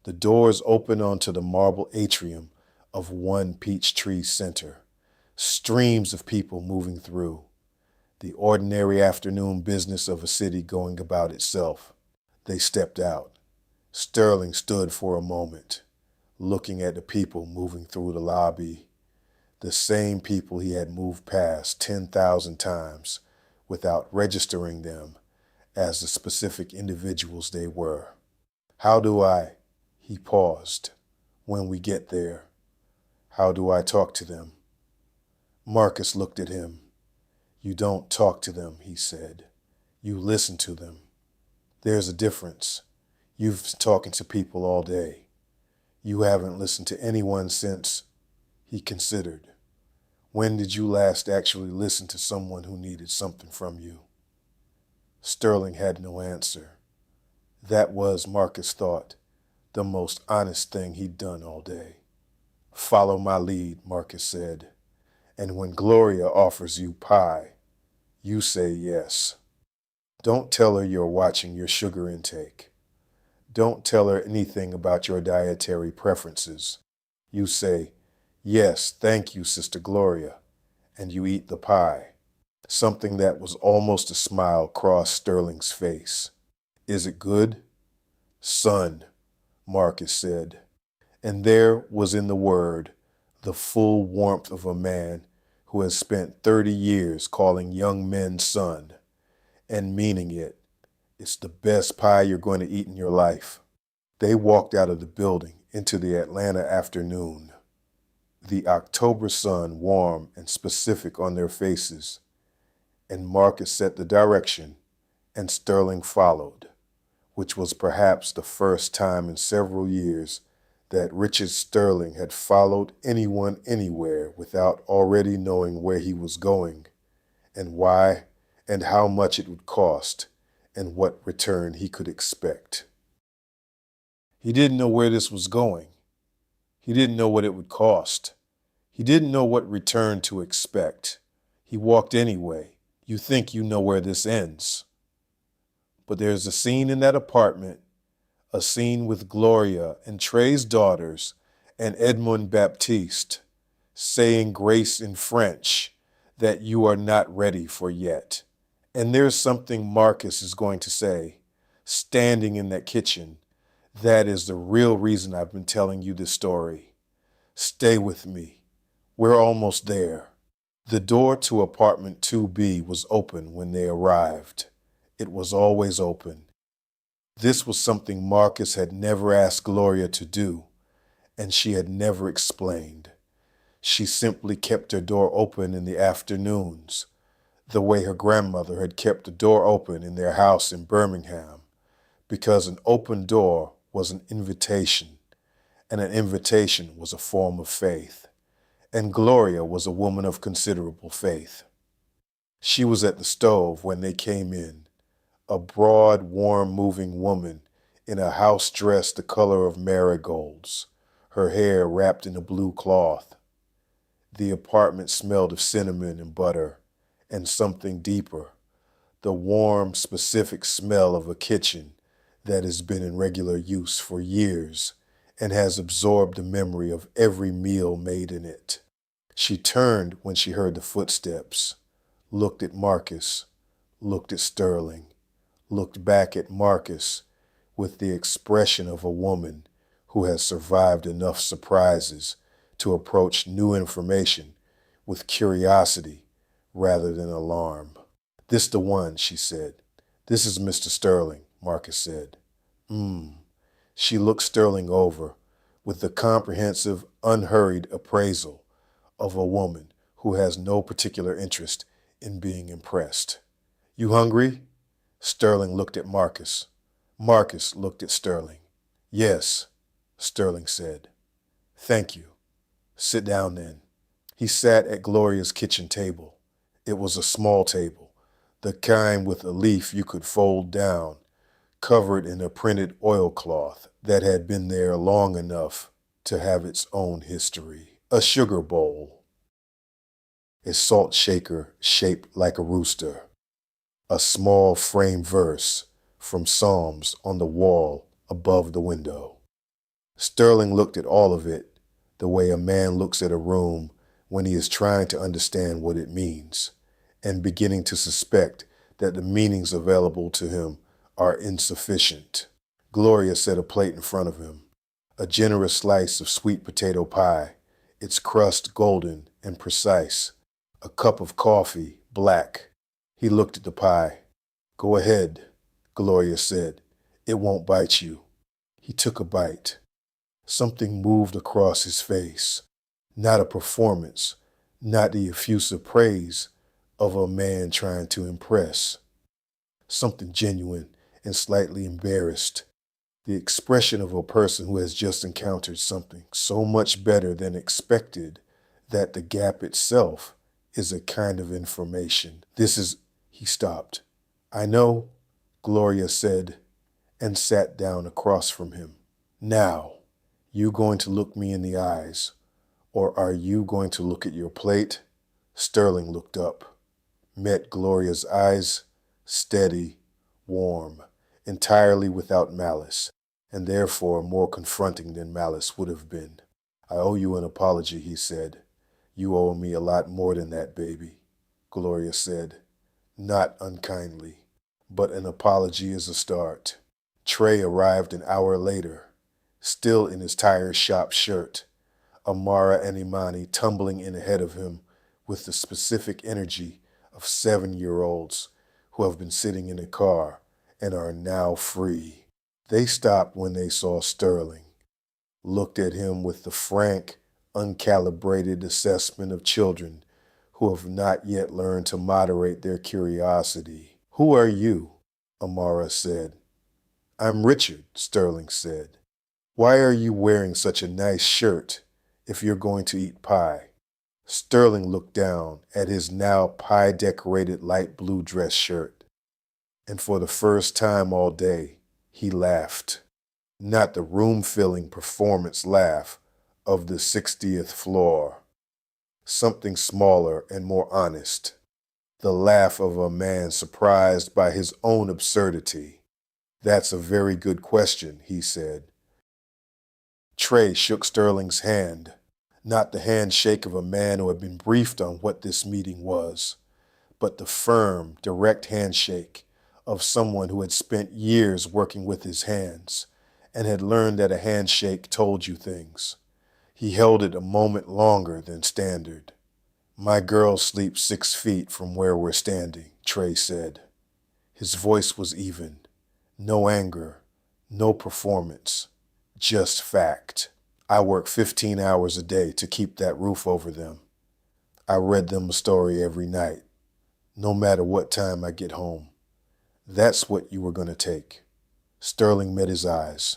The doors opened onto the marble atrium of One Peachtree Center. Streams of people moving through. The ordinary afternoon business of a city going about itself. They stepped out. Sterling stood for a moment, looking at the people moving through the lobby. The same people he had moved past 10,000 times without registering them as the specific individuals they were. How do I, he paused, when we get there, how do I talk to them? Marcus looked at him. You don't talk to them, he said. You listen to them. There's a difference. You've been talking to people all day. You haven't listened to anyone since, he considered. When did you last actually listen to someone who needed something from you? Sterling had no answer. That was, Marcus thought, the most honest thing he'd done all day. Follow my lead, Marcus said. And when Gloria offers you pie, you say yes. Don't tell her you're watching your sugar intake. Don't tell her anything about your dietary preferences. You say, yes, thank you, Sister Gloria, and you eat the pie. Something that was almost a smile crossed Sterling's face. Is it good? Son, Marcus said. And there was in the word the full warmth of a man who has spent 30 years calling young men son and meaning it. It's the best pie you're going to eat in your life. They walked out of the building into the Atlanta afternoon. The October sun warm and specific on their faces, and Marcus set the direction, and Sterling followed, which was perhaps the first time in several years that Richard Sterling had followed anyone anywhere without already knowing where he was going, and why, and how much it would cost, and what return he could expect. He didn't know where this was going. He didn't know what it would cost. He didn't know what return to expect. He walked anyway, You think you know where this ends. But there's a scene in that apartment, a scene with Gloria and Trey's daughters and Edmond Baptiste saying grace in French that you are not ready for yet. And there's something Marcus is going to say, standing in that kitchen. That is the real reason I've been telling you this story. Stay with me. We're almost there. The door to apartment 2B was open when they arrived. It was always open. This was something Marcus had never asked Gloria to do, and she had never explained. She simply kept her door open in the afternoons, the way her grandmother had kept the door open in their house in Birmingham, because an open door was an invitation, and an invitation was a form of faith. And Gloria was a woman of considerable faith. She was at the stove when they came in, a broad, warm, moving woman in a house dress the color of marigolds, her hair wrapped in a blue cloth. The apartment smelled of cinnamon and butter and something deeper, the warm, specific smell of a kitchen that has been in regular use for years and has absorbed the memory of every meal made in it. She turned when she heard the footsteps, looked at Marcus, looked at Sterling, looked back at Marcus with the expression of a woman who has survived enough surprises to approach new information with curiosity rather than alarm. "This the one," she said. "This is Mr. Sterling," Marcus said. She looked Sterling over with the comprehensive, unhurried appraisal of a woman who has no particular interest in being impressed. "You hungry?" Sterling looked at Marcus. Marcus looked at Sterling. "Yes," Sterling said. "Thank you. Sit down then." He sat at Gloria's kitchen table. It was a small table, the kind with a leaf you could fold down, covered in a printed oilcloth that had been there long enough to have its own history. A sugar bowl, a salt shaker shaped like a rooster, a small frame verse from Psalms on the wall above the window. Sterling looked at all of it the way a man looks at a room when he is trying to understand what it means, and beginning to suspect that the meanings available to him are insufficient. Gloria set a plate in front of him, a generous slice of sweet potato pie, its crust golden and precise, a cup of coffee, black. He looked at the pie. "Go ahead," Gloria said. "It won't bite you." He took a bite. Something moved across his face. Not a performance, not the effusive praise of a man trying to impress. Something genuine and slightly embarrassed. The expression of a person who has just encountered something so much better than expected that the gap itself is a kind of information. He stopped. "I know," Gloria said, and sat down across from him. "Now, you going to look me in the eyes, or are you going to look at your plate?" Sterling looked up, met Gloria's eyes, steady, warm, entirely without malice, and therefore more confronting than malice would have been. "I owe you an apology," he said. "You owe me a lot more than that, baby," Gloria said, not unkindly, but an apology is a start. Trey arrived an hour later, still in his tire shop shirt, Amara and Imani tumbling in ahead of him with the specific energy of 7-year-olds who have been sitting in a car and are now free. They stopped when they saw Sterling, looked at him with the frank, uncalibrated assessment of children who have not yet learned to moderate their curiosity. "Who are you?" Amara said. "I'm Richard," Sterling said. "Why are you wearing such a nice shirt if you're going to eat pie?" Sterling looked down at his now pie-decorated light blue dress shirt, and for the first time all day, he laughed. Not the room-filling performance laugh of the 60th floor. Something smaller and more honest. The laugh of a man surprised by his own absurdity. That's a very good question, he said. Trey shook Sterling's hand, not the handshake of a man who had been briefed on what this meeting was, but the firm, direct handshake of someone who had spent years working with his hands and had learned that a handshake told you things. He held it a moment longer than standard. My girl sleeps 6 feet from where we're standing, Trey said. His voice was even. No anger, no performance, just fact. I work 15 hours a day to keep that roof over them. I read them a story every night, no matter what time I get home. That's what you were going to take. Sterling met his eyes.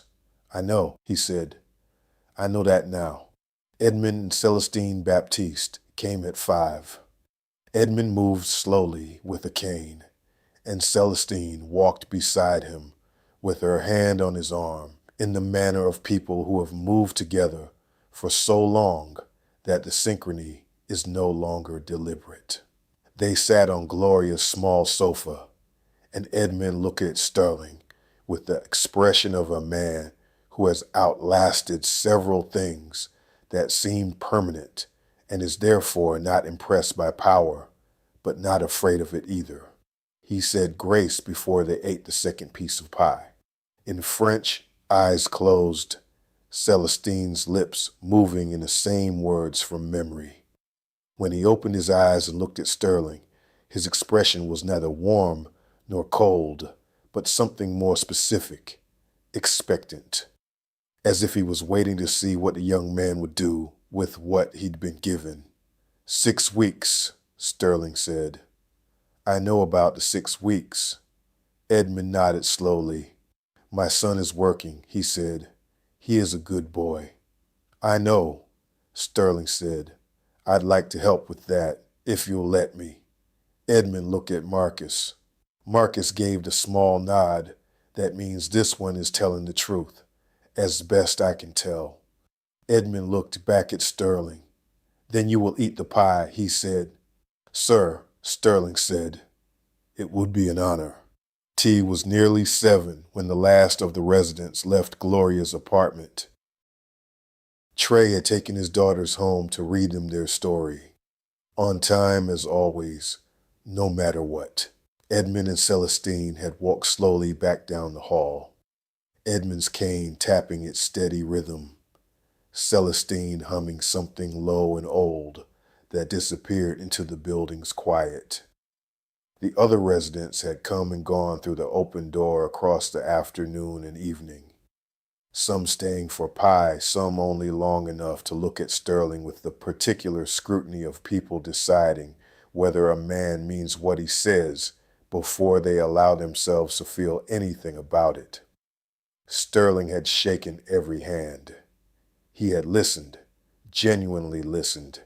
I know, he said. I know that now. Edmund and Celestine Baptiste came at 5. Edmund moved slowly with a cane, and Celestine walked beside him with her hand on his arm in the manner of people who have moved together for so long that the synchrony is no longer deliberate. They sat on Gloria's small sofa, and Edmund looked at Sterling with the expression of a man who has outlasted several things that seem permanent and is therefore not impressed by power, but not afraid of it either. He said grace before they ate the second piece of pie. In French, eyes closed, Celestine's lips moving in the same words from memory. When he opened his eyes and looked at Sterling, his expression was neither warm nor cold, but something more specific, expectant, as if he was waiting to see what the young man would do with what he'd been given. 6 weeks, Sterling said. I know about the 6 weeks. Edmund nodded slowly. My son is working, he said. He is a good boy. I know, Sterling said. I'd like to help with that, if you'll let me. Edmund looked at Marcus. Marcus gave the small nod. That means this one is telling the truth, as best I can tell. Edmund looked back at Sterling. Then you will eat the pie, he said. Sir, Sterling said, it would be an honor. Tea was nearly 7 when the last of the residents left Gloria's apartment. Trey had taken his daughters home to read them their story. On time as always, no matter what. Edmund and Celestine had walked slowly back down the hall, Edmund's cane tapping its steady rhythm, Celestine humming something low and old that disappeared into the building's quiet. The other residents had come and gone through the open door across the afternoon and evening, some staying for pie, some only long enough to look at Sterling with the particular scrutiny of people deciding whether a man means what he says before they allow themselves to feel anything about it. Sterling had shaken every hand. He had listened, genuinely listened,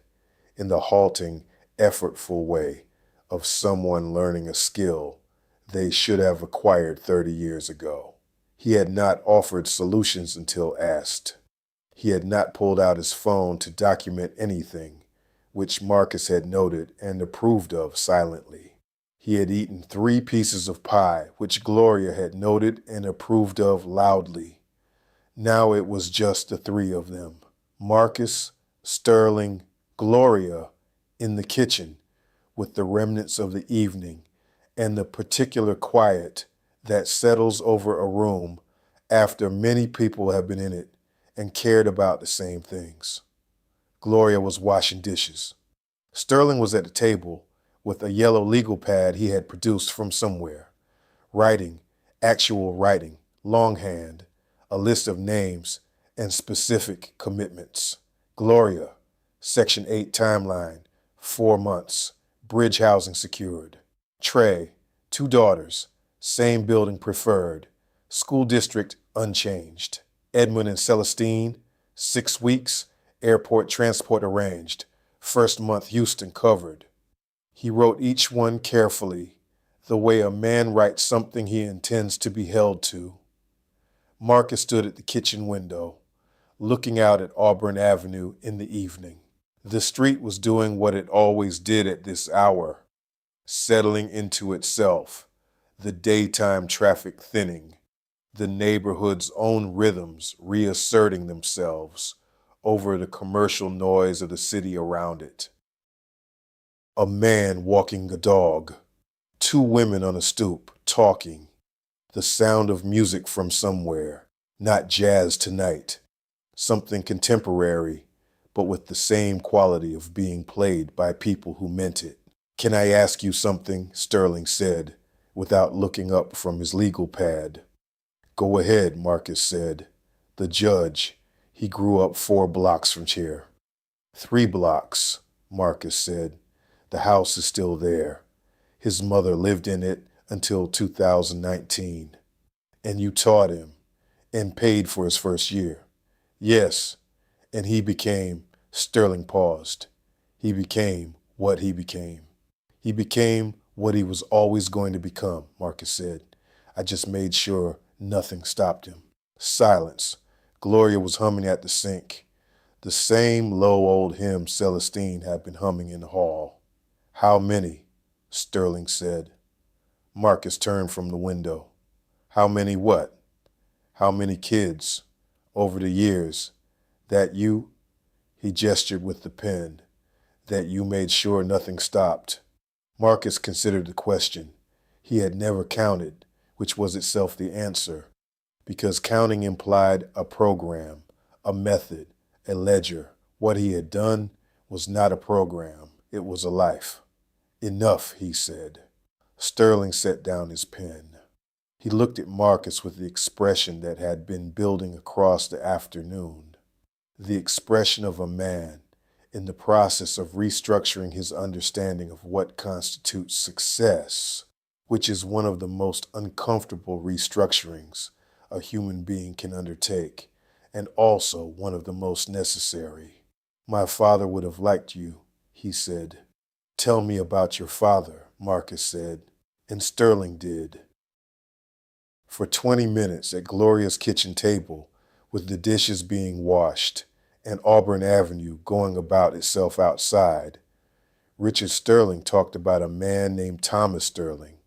in the halting, effortful way of someone learning a skill they should have acquired 30 years ago. He had not offered solutions until asked. He had not pulled out his phone to document anything, which Marcus had noted and approved of silently. He had eaten 3 pieces of pie, which Gloria had noted and approved of loudly. Now it was just the 3 of them, Marcus, Sterling, Gloria, in the kitchen, with the remnants of the evening and the particular quiet that settles over a room after many people have been in it and cared about the same things. Gloria was washing dishes. Sterling was at the table with a yellow legal pad he had produced from somewhere, writing, actual writing, longhand, a list of names and specific commitments. Gloria, Section 8 timeline, 4 months, bridge housing secured. Trey, 2 daughters, same building preferred, school district unchanged. Edmund and Celestine, 6 weeks, airport transport arranged, first month Houston covered. He wrote each one carefully, the way a man writes something he intends to be held to. Marcus stood at the kitchen window, looking out at Auburn Avenue in the evening. The street was doing what it always did at this hour, settling into itself, the daytime traffic thinning, the neighborhood's own rhythms reasserting themselves over the commercial noise of the city around it. A man walking a dog, two women on a stoop talking, the sound of music from somewhere, not jazz tonight, something contemporary, but with the same quality of being played by people who meant it. "Can I ask you something?" Sterling said, without looking up from his legal pad. "Go ahead," Marcus said. The judge, he grew up 4 blocks from here. 3 blocks, Marcus said. The house is still there. His mother lived in it until 2019. And you taught him and paid for his first year. Yes, and he became, Sterling paused. He became what he became. He became what he was always going to become, Marcus said. I just made sure nothing stopped him. Silence. Gloria was humming at the sink. The same low old hymn Celestine had been humming in the hall. How many? Sterling said. Marcus turned from the window. How many what? How many kids? Over the years. That you? He gestured with the pen. That you made sure nothing stopped. Marcus considered the question. He had never counted, which was itself the answer, because counting implied a program, a method, a ledger. What he had done was not a program. It was a life. Enough, he said. Sterling set down his pen. He looked at Marcus with the expression that had been building across the afternoon, the expression of a man in the process of restructuring his understanding of what constitutes success, which is one of the most uncomfortable restructurings a human being can undertake, and also one of the most necessary. My father would have liked you, he said. Tell me about your father, Marcus said, and Sterling did. For 20 minutes at Gloria's kitchen table, with the dishes being washed, and Auburn Avenue going about itself outside, Richard Sterling talked about a man named Thomas Sterling,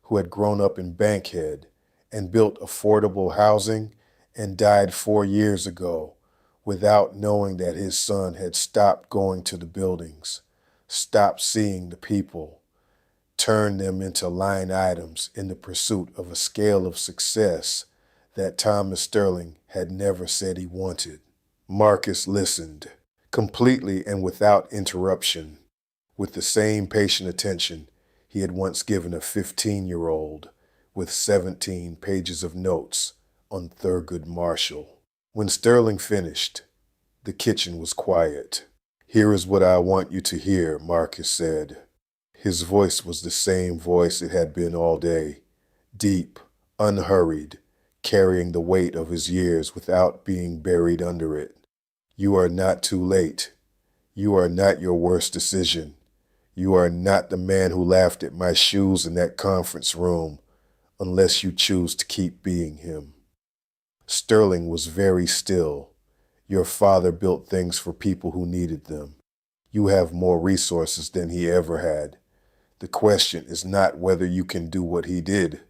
who had grown up in Bankhead and built affordable housing and died 4 years ago without knowing that his son had stopped going to the buildings, stopped seeing the people, turned them into line items in the pursuit of a scale of success that Thomas Sterling had never said he wanted. Marcus listened, completely and without interruption, with the same patient attention he had once given a 15-year-old with 17 pages of notes on Thurgood Marshall. When Sterling finished, the kitchen was quiet. Here is what I want you to hear, Marcus said. His voice was the same voice it had been all day, deep, unhurried, carrying the weight of his years without being buried under it. You are not too late. You are not your worst decision. You are not the man who laughed at my shoes in that conference room, unless you choose to keep being him. Sterling was very still. Your father built things for people who needed them. You have more resources than he ever had. The question is not whether you can do what he did.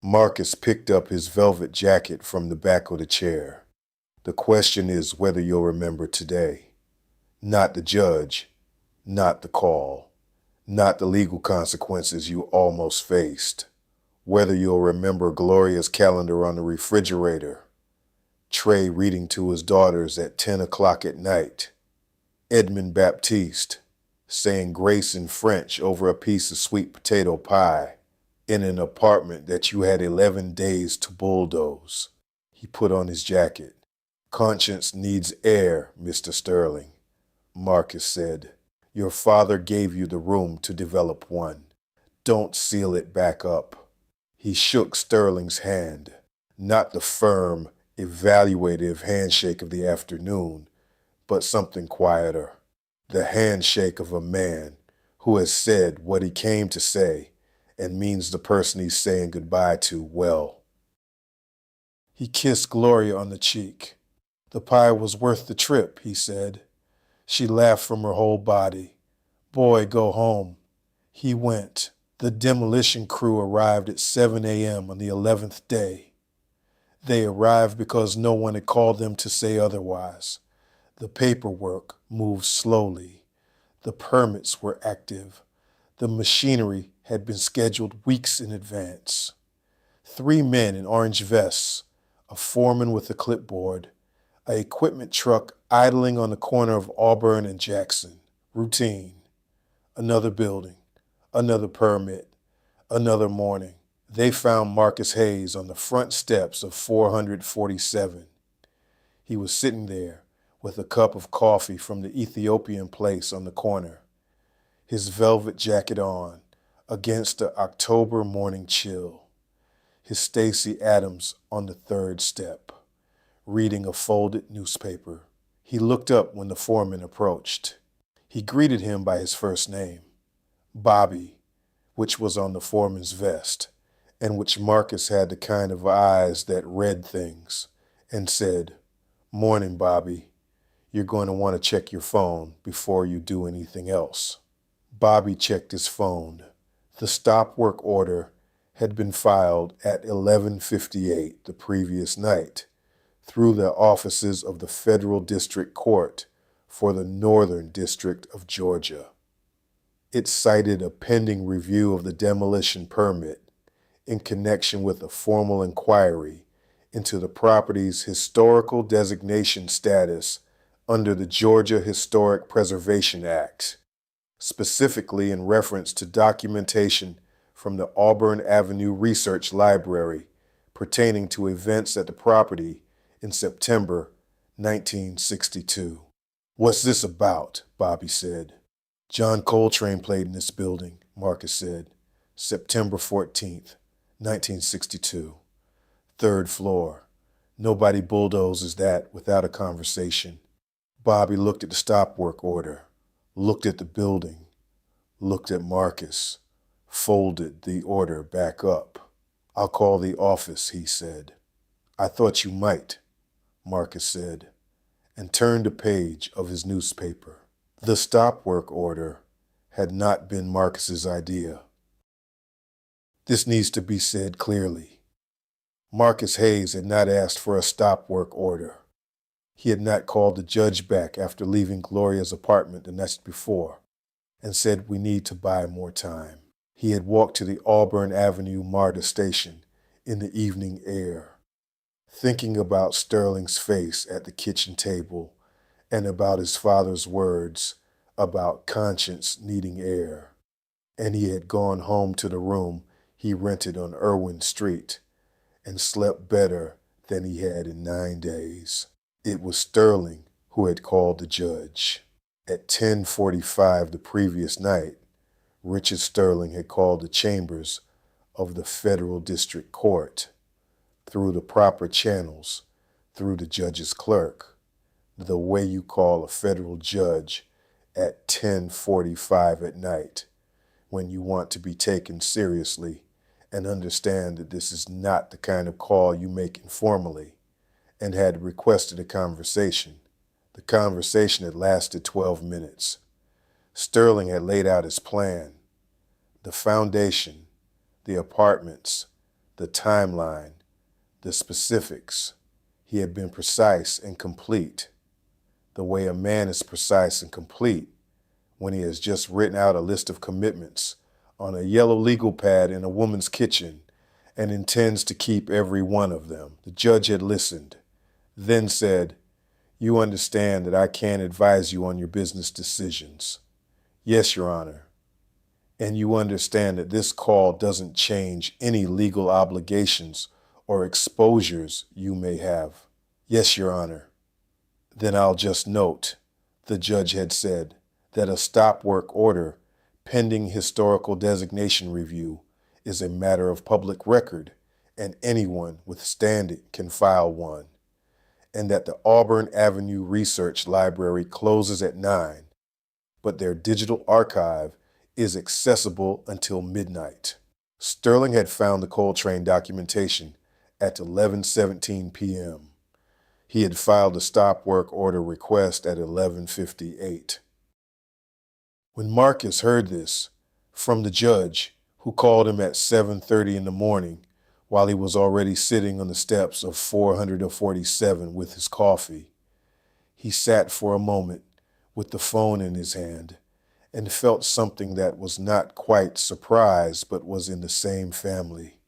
Marcus picked up his velvet jacket from the back of the chair. The question is whether you'll remember today. Not the judge, not the call, not the legal consequences you almost faced. Whether you'll remember Gloria's calendar on the refrigerator, Trey reading to his daughters at 10 o'clock at night, Edmund Baptiste saying grace in French over a piece of sweet potato pie in an apartment that you had 11 days to bulldoze. He put on his jacket. Conscience needs air, Mr. Sterling, Marcus said. Your father gave you the room to develop one. Don't seal it back up. He shook Sterling's hand, not the firm, evaluative handshake of the afternoon, but something quieter. The handshake of a man who has said what he came to say and means the person he's saying goodbye to well. He kissed Gloria on the cheek. The pie was worth the trip, he said. She laughed from her whole body. Boy, go home. He went. The demolition crew arrived at 7 a.m. on the 11th day. They arrived because no one had called them to say otherwise. The paperwork moved slowly. The permits were active. The machinery had been scheduled weeks in advance. 3 men in orange vests, a foreman with a clipboard, an equipment truck idling on the corner of Auburn and Jackson. Routine. Another building. Another permit. Another morning. They found Marcus Hayes on the front steps of 447. He was sitting there with a cup of coffee from the Ethiopian place on the corner, his velvet jacket on, against the October morning chill. His Stacey Adams on the third step, reading a folded newspaper. He looked up when the foreman approached. He greeted him by his first name, Bobby, which was on the foreman's vest, and which Marcus had the kind of eyes that read things, and said, "Morning, Bobby. You're going to want to check your phone before you do anything else." Bobby checked his phone. The stop work order had been filed at 11:58 the previous night through the offices of the Federal District Court for the Northern District of Georgia. It cited a pending review of the demolition permit in connection with a formal inquiry into the property's historical designation status under the Georgia Historic Preservation Act, specifically in reference to documentation from the Auburn Avenue Research Library pertaining to events at the property in September 1962. "What's this about?" Bobby said. "John Coltrane played in this building," Marcus said. "September 14th, 1962. Third floor. Nobody bulldozes that without a conversation." Bobby looked at the stop work order, looked at the building, looked at Marcus, folded the order back up. "I'll call the office," he said. "I thought you might," Marcus said, and turned a page of his newspaper. The stop work order had not been Marcus's idea. This needs to be said clearly. Marcus Hayes had not asked for a stop work order. He had not called the judge back after leaving Gloria's apartment the night before and said, "We need to buy more time." He had walked to the Auburn Avenue MARTA station in the evening air, thinking about Sterling's face at the kitchen table and about his father's words about conscience needing air. And he had gone home to the room he rented on Irwin Street and slept better than he had in 9 days. It was Sterling who had called the judge. At 10:45 the previous night, Richard Sterling had called the chambers of the Federal District Court through the proper channels, through the judge's clerk, the way you call a federal judge at 10:45 at night when you want to be taken seriously and understand that this is not the kind of call you make informally, and had requested a conversation. The conversation had lasted 12 minutes. Sterling had laid out his plan, the foundation, the apartments, the timeline, the specifics. He had been precise and complete, the way a man is precise and complete when he has just written out a list of commitments on a yellow legal pad in a woman's kitchen and intends to keep every one of them. The judge had listened, then said, "You understand that I can't advise you on your business decisions." "Yes, Your Honor." "And you understand that this call doesn't change any legal obligations or exposures you may have?" "Yes, Your Honor." "Then I'll just note," the judge had said, "that a stop work order pending historical designation review is a matter of public record, and anyone with standing can file one, and that the Auburn Avenue Research Library closes at 9, but their digital archive is accessible until midnight." Sterling had found the Coltrane documentation at 11:17 p.m. He had filed a stop work order request at 11:58. When Marcus heard this from the judge, who called him at 7:30 in the morning while he was already sitting on the steps of 447 with his coffee. He sat for a moment with the phone in his hand and felt something that was not quite surprise but was in the same family.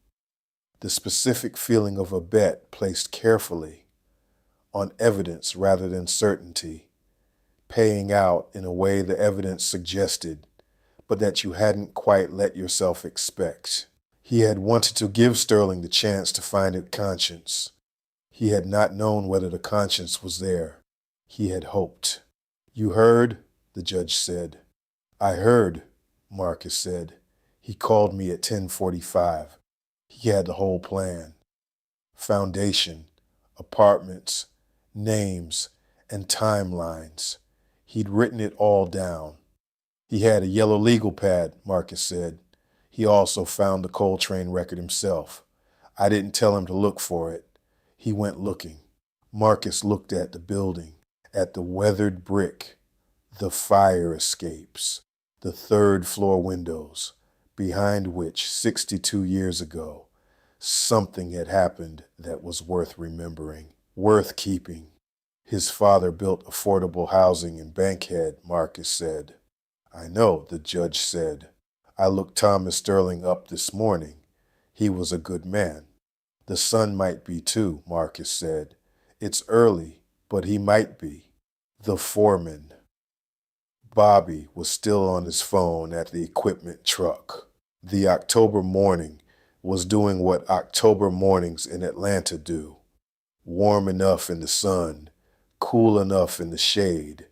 The specific feeling of a bet placed carefully on evidence rather than certainty, paying out in a way the evidence suggested, but that you hadn't quite let yourself expect. He had wanted to give Sterling the chance to find a conscience. He had not known whether the conscience was there. He had hoped. "You heard?" the judge said. "I heard," Marcus said. "He called me at 10:45. He had the whole plan. Foundation, apartments, names, and timelines. He'd written it all down. He had a yellow legal pad," Marcus said. "He also found the Coltrane record himself. I didn't tell him to look for it. He went looking." Marcus looked at the building, at the weathered brick, the fire escapes, the third-floor windows, behind which 62 years ago, something had happened that was worth remembering, worth keeping. His father built affordable housing in Bankhead, Marcus said. "I know," the judge said. "I looked Thomas Sterling up this morning. He was a good man." "The son might be too," Marcus said. "It's early, but he might be." The foreman, Bobby, was still on his phone at the equipment truck. The October morning was doing what October mornings in Atlanta do. Warm enough in the sun, cool enough in the shade,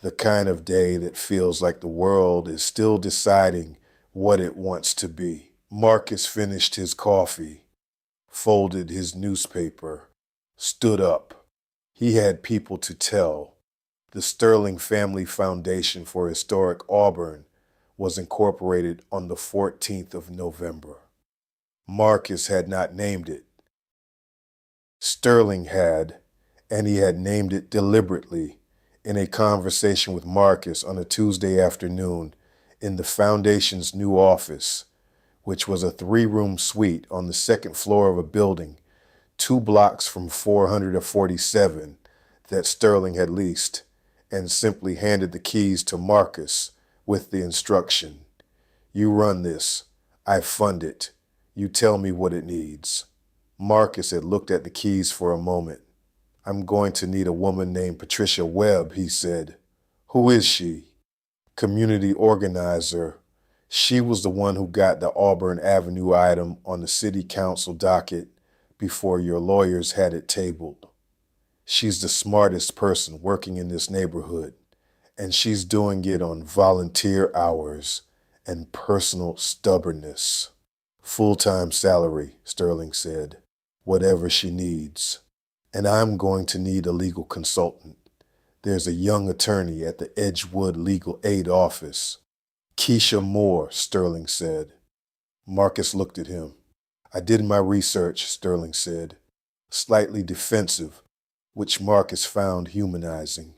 the kind of day that feels like the world is still deciding what it wants to be. Marcus finished his coffee, folded his newspaper, stood up. He had people to tell. The Sterling Family Foundation for Historic Auburn was incorporated on the 14th of November. Marcus had not named it. Sterling had, and he had named it deliberately in a conversation with Marcus on a Tuesday afternoon in the foundation's new office, which was a 3-room suite on the second floor of a building 2 blocks from 447 that Sterling had leased, and simply handed the keys to Marcus with the instruction, "You run this. I fund it. You tell me what it needs." Marcus had looked at the keys for a moment. "I'm going to need a woman named Patricia Webb," he said. "Who is she?" "Community organizer. She was the one who got the Auburn Avenue item on the city council docket before your lawyers had it tabled. She's the smartest person working in this neighborhood, and she's doing it on volunteer hours and personal stubbornness. Full-time salary," Sterling said. "Whatever she needs. And I'm going to need a legal consultant. There's a young attorney at the Edgewood Legal Aid Office." "Keisha Moore," Sterling said. Marcus looked at him. "I did my research," Sterling said, slightly defensive, which Marcus found humanizing.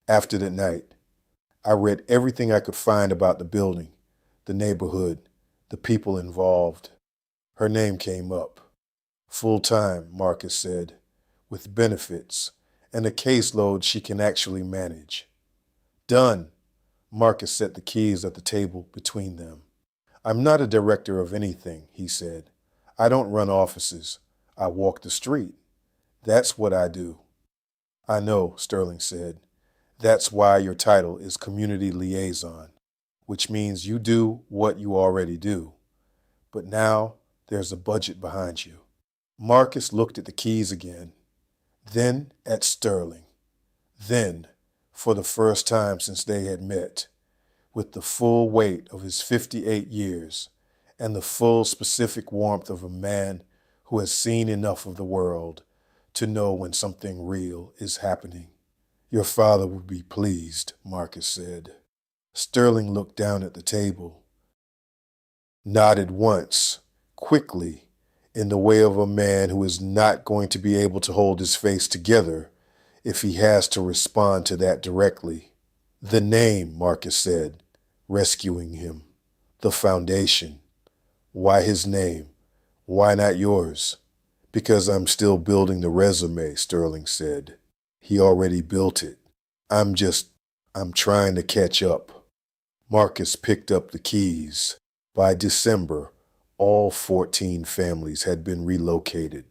"After the night, I read everything I could find about the building, the neighborhood, the people involved. Her name came up. Full-time," Marcus said, "with benefits and a caseload she can actually manage." "Done." Marcus set the keys at the table between them. "I'm not a director of anything," he said. "I don't run offices. I walk the street. That's what I do." "I know," Sterling said. "That's why your title is Community Liaison, which means you do what you already do. But now there's a budget behind you." Marcus looked at the keys again, then at Sterling. Then, for the first time since they had met, with the full weight of his 58 years and the full specific warmth of a man who has seen enough of the world to know when something real is happening. "Your father would be pleased," Marcus said. Sterling looked down at the table, nodded once, quickly, in the way of a man who is not going to be able to hold his face together if he has to respond to that directly. "The name," Marcus said, rescuing him. "The foundation. Why his name? Why not yours? Because I'm still building the resume, Sterling said. He already built it. I'm trying to catch up. Marcus picked up the keys. By December, all 14 families had been relocated,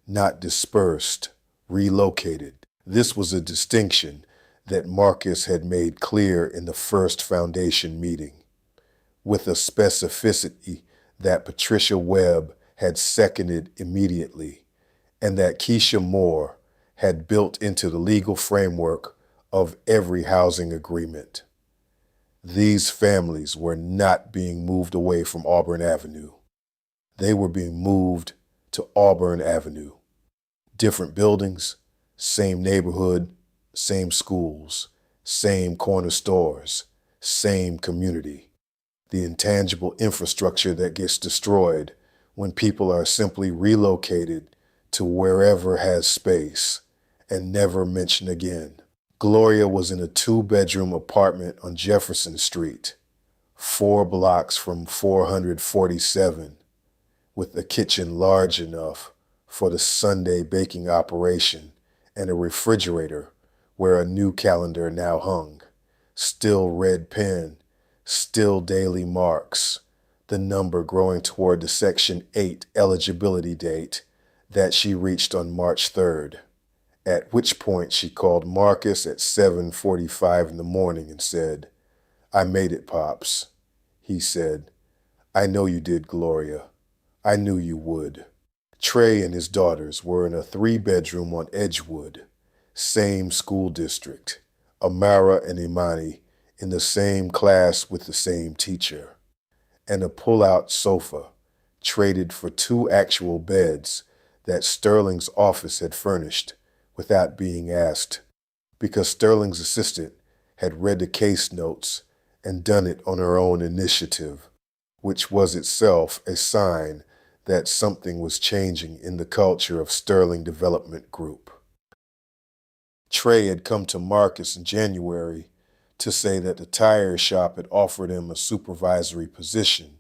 not dispersed, relocated. This was a distinction that Marcus had made clear in the first foundation meeting, with a specificity that Patricia Webb had seconded immediately, and that Keisha Moore had built into the legal framework of every housing agreement. These families were not being moved away from Auburn Avenue. They were being moved to Auburn Avenue. Different buildings, same neighborhood, same schools, same corner stores, same community. The intangible infrastructure that gets destroyed when people are simply relocated to wherever has space and never mentioned again. Gloria was in a 2-bedroom apartment on Jefferson Street, 4 blocks from 447, with a kitchen large enough for the Sunday baking operation and a refrigerator where a new calendar now hung. Still red pen, still daily marks, the number growing toward the Section 8 eligibility date that she reached on March 3rd. At which point she called Marcus at 7:45 in the morning and said, "I made it, Pops." He said, "I know you did, Gloria. I knew you would." Trey and his daughters were in a 3-bedroom on Edgewood, same school district. Amara and Imani in the same class with the same teacher. And a pull-out sofa, traded for 2 actual beds that Sterling's office had furnished without being asked, because Sterling's assistant had read the case notes and done it on her own initiative, which was itself a sign that something was changing in the culture of Sterling Development Group. Trey had come to Marcus in January to say that the tire shop had offered him a supervisory position,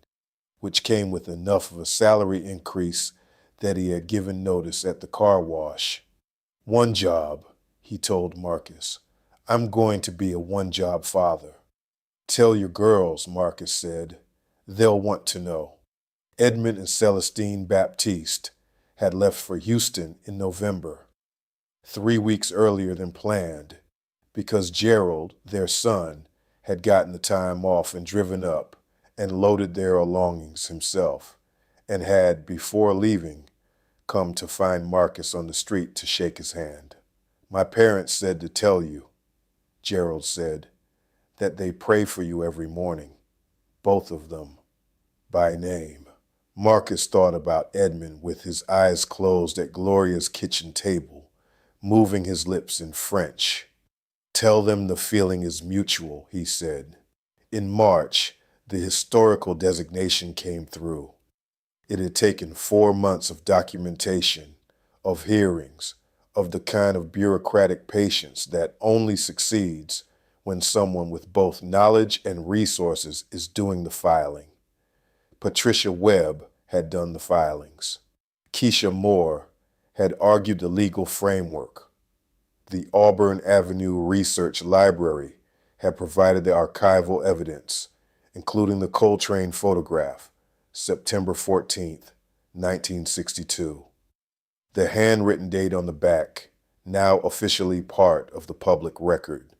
which came with enough of a salary increase that he had given notice at the car wash. "One job," he told Marcus. "I'm going to be a one-job father." "Tell your girls," Marcus said. "They'll want to know." Edmund and Celestine Baptiste had left for Houston in November, 3 weeks earlier than planned, because Gerald, their son, had gotten the time off and driven up and loaded their belongings himself, and had, before leaving, come to find Marcus on the street to shake his hand. "My parents said to tell you," Gerald said, "that they pray for you every morning, both of them, by name." Marcus thought about Edmund with his eyes closed at Gloria's kitchen table, moving his lips in French. "Tell them the feeling is mutual," he said. In March, the historical designation came through. It had taken 4 months of documentation, of hearings, of the kind of bureaucratic patience that only succeeds when someone with both knowledge and resources is doing the filing. Patricia Webb had done the filings. Keisha Moore had argued the legal framework. The Auburn Avenue Research Library had provided the archival evidence, including the Coltrane photograph, September 14th, 1962. The handwritten date on the back, now officially part of the public record.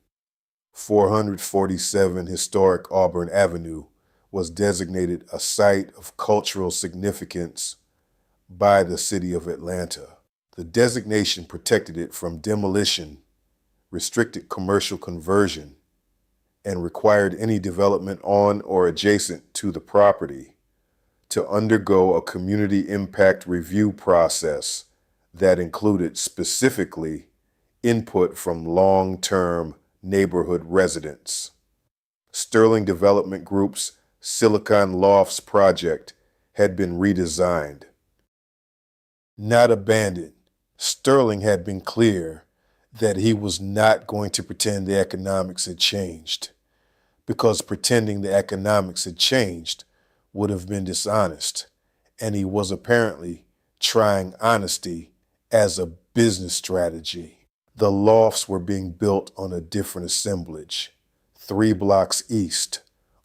447 Historic Auburn Avenue was designated a site of cultural significance by the city of Atlanta. The designation protected it from demolition, restricted commercial conversion, and required any development on or adjacent to the property to undergo a community impact review process that included specifically input from long-term neighborhood residents. Sterling Development Group's Silicon Lofts project had been redesigned. Not abandoned, Sterling had been clear that he was not going to pretend the economics had changed, because pretending the economics had changed would have been dishonest, and he was apparently trying honesty as a business strategy. The lofts were being built on a different assemblage, 3 blocks east,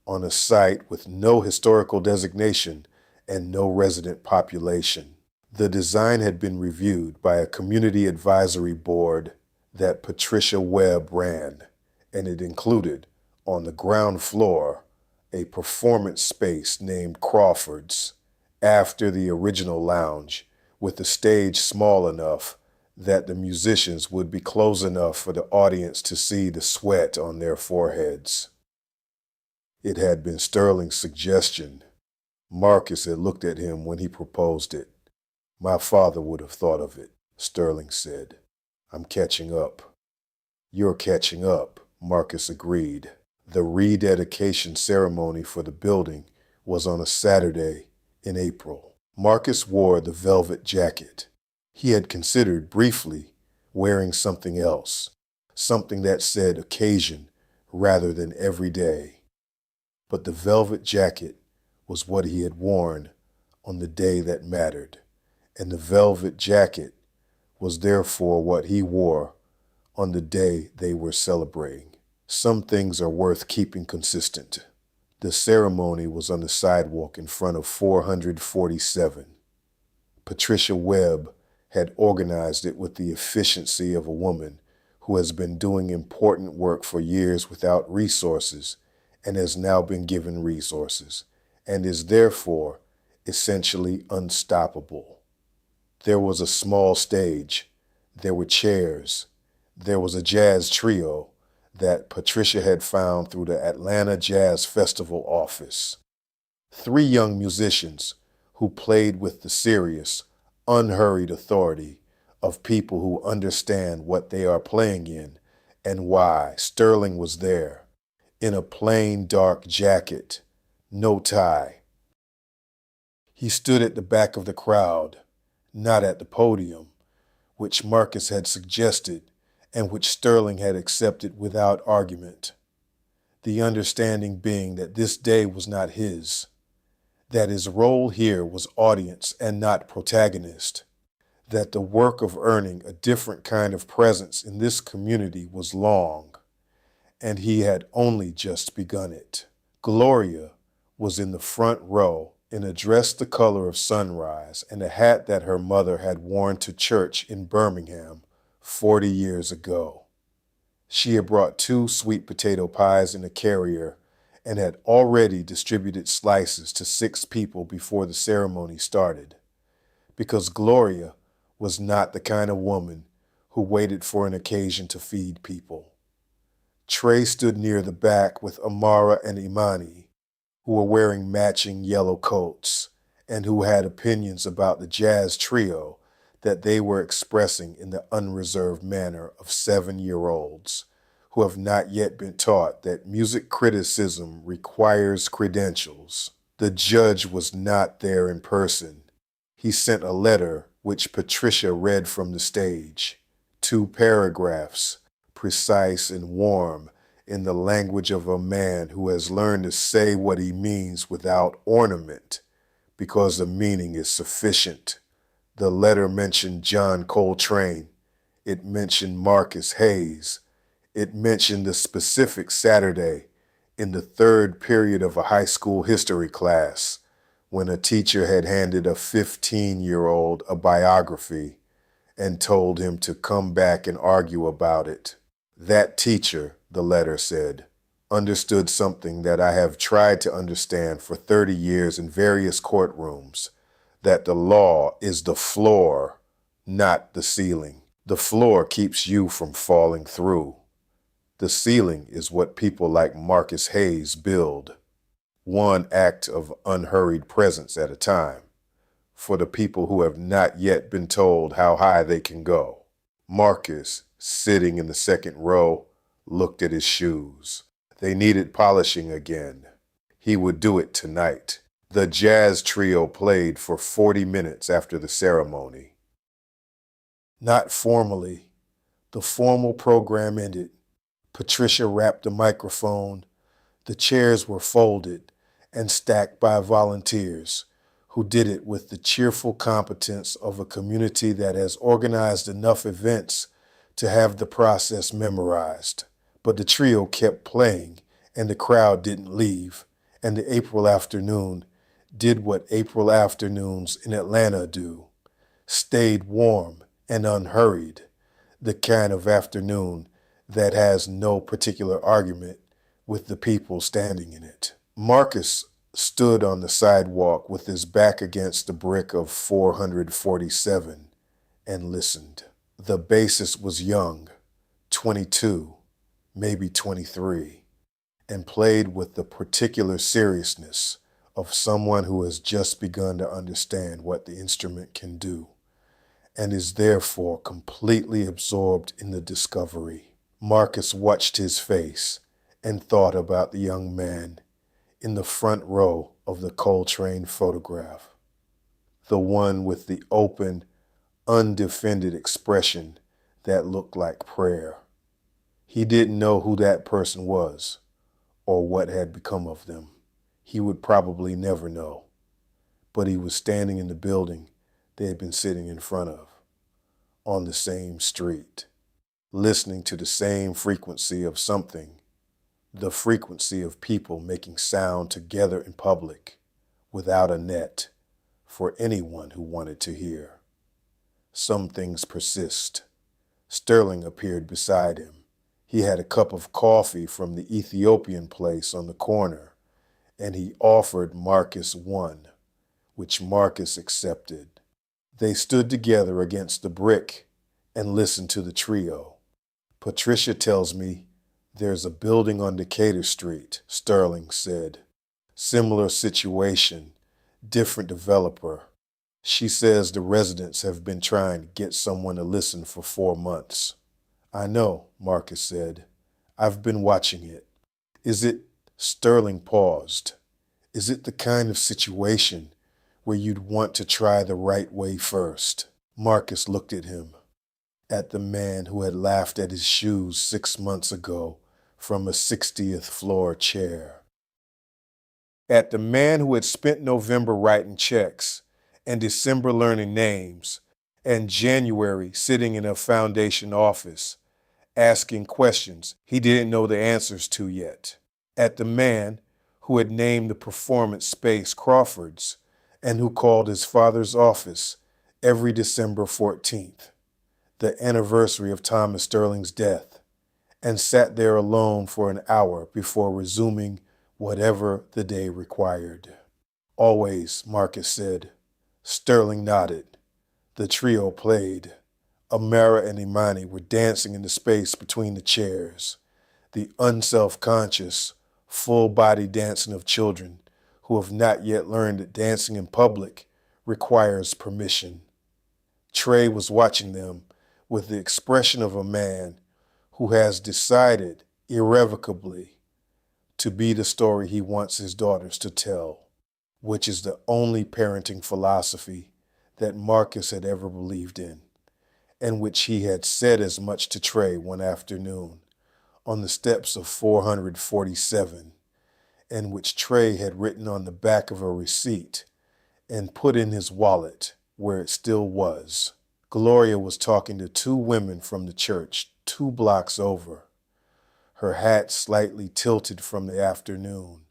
on a site with no historical designation and no resident population. The design had been reviewed by a community advisory board that Patricia Webb ran, and it included, on the ground floor, a performance space named Crawford's, after the original lounge, with the stage small enough that the musicians would be close enough for the audience to see the sweat on their foreheads. It had been Sterling's suggestion. Marcus had looked at him when he proposed it. "My father would have thought of it," Sterling said. "I'm catching up." "You're catching up," Marcus agreed. The rededication ceremony for the building was on a Saturday in April. Marcus wore the velvet jacket. He had considered briefly wearing something else, something that said occasion rather than every day. But the velvet jacket was what he had worn on the day that mattered, and the velvet jacket was therefore what he wore on the day they were celebrating. Some things are worth keeping consistent. The ceremony was on the sidewalk in front of 447. Patricia Webb had organized it with the efficiency of a woman who has been doing important work for years without resources and has now been given resources, and is therefore essentially unstoppable. There was a small stage. There were chairs. There was a jazz trio that Patricia had found through the Atlanta Jazz Festival office. 3 young musicians who played with the serious, unhurried authority of people who understand what they are playing in and why. Sterling was there, in a plain dark jacket, no tie. He stood at the back of the crowd, not at the podium, which Marcus had suggested and which Sterling had accepted without argument. The understanding being that this day was not his, that his role here was audience and not protagonist, that the work of earning a different kind of presence in this community was long, and he had only just begun it. Gloria was in the front row in a dress the color of sunrise and a hat that her mother had worn to church in Birmingham 40 years ago. She had brought 2 sweet potato pies in a carrier and had already distributed slices to 6 people before the ceremony started, because Gloria was not the kind of woman who waited for an occasion to feed people. Trey stood near the back with Amara and Imani, who were wearing matching yellow coats and who had opinions about the jazz trio that they were expressing in the unreserved manner of 7-year-olds who have not yet been taught that music criticism requires credentials. The judge was not there in person. He sent a letter which Patricia read from the stage, 2 paragraphs, precise and warm, in the language of a man who has learned to say what he means without ornament, because the meaning is sufficient. The letter mentioned John Coltrane. It mentioned Marcus Hayes. It mentioned the specific Saturday in the 3rd period of a high school history class when a teacher had handed a 15-year-old a biography and told him to come back and argue about it. That teacher, the letter said, understood something that I have tried to understand for 30 years in various courtrooms, that the law is the floor, not the ceiling. The floor keeps you from falling through. The ceiling is what people like Marcus Hayes build, one act of unhurried presence at a time, for the people who have not yet been told how high they can go. Marcus, sitting in the 2nd row, looked at his shoes. They needed polishing again. He would do it tonight. The jazz trio played for 40 minutes after the ceremony. Not formally. The formal program ended. Patricia wrapped the microphone. The chairs were folded, and stacked by volunteers who did it with the cheerful competence of a community that has organized enough events to have the process memorized. But the trio kept playing, and the crowd didn't leave, and the April afternoon did what April afternoons in Atlanta do, stayed warm and unhurried, the kind of afternoon that has no particular argument with the people standing in it. Marcus stood on the sidewalk with his back against the brick of 447 and listened. The bassist was young, 22, maybe 23, and played with the particular seriousness of someone who has just begun to understand what the instrument can do and is therefore completely absorbed in the discovery. Marcus watched his face and thought about the young man in the front row of the Coltrane photograph, the one with the open, undefended expression that looked like prayer. He didn't know who that person was or what had become of them. He would probably never know, but he was standing in the building they had been sitting in front of, on the same street, listening to the same frequency of something, the frequency of people making sound together in public without a net for anyone who wanted to hear. Some things persist. Sterling appeared beside him. He had a cup of coffee from the Ethiopian place on the corner, and he offered Marcus one, which Marcus accepted. They stood together against the brick and listened to the trio. Patricia tells me there's a building on Decatur Street, Sterling said. Similar situation, different developer. She says the residents have been trying to get someone to listen for 4 months. I know, Marcus said. I've been watching it. Is it, Sterling paused, is it the kind of situation where you'd want to try the right way first? Marcus looked at him, at the man who had laughed at his shoes 6 months ago from a 60th floor chair. At the man who had spent November writing checks and December learning names and January sitting in a foundation office asking questions he didn't know the answers to yet. At the man who had named the performance space Crawford's and who called his father's office every December 14th, the anniversary of Thomas Sterling's death, and sat there alone for an hour before resuming whatever the day required. Always, Marcus said. Sterling nodded. The trio played. Amara and Imani were dancing in the space between the chairs, the unself-conscious, full-body dancing of children who have not yet learned that dancing in public requires permission. Trey was watching them with the expression of a man who has decided irrevocably to be the story he wants his daughters to tell, which is the only parenting philosophy that Marcus had ever believed in, and which he had said as much to Trey one afternoon on the steps of 447, and which Trey had written on the back of a receipt and put in his wallet where it still was. Gloria was talking to 2 women from the church 2 blocks over, her hat slightly tilted from the afternoon,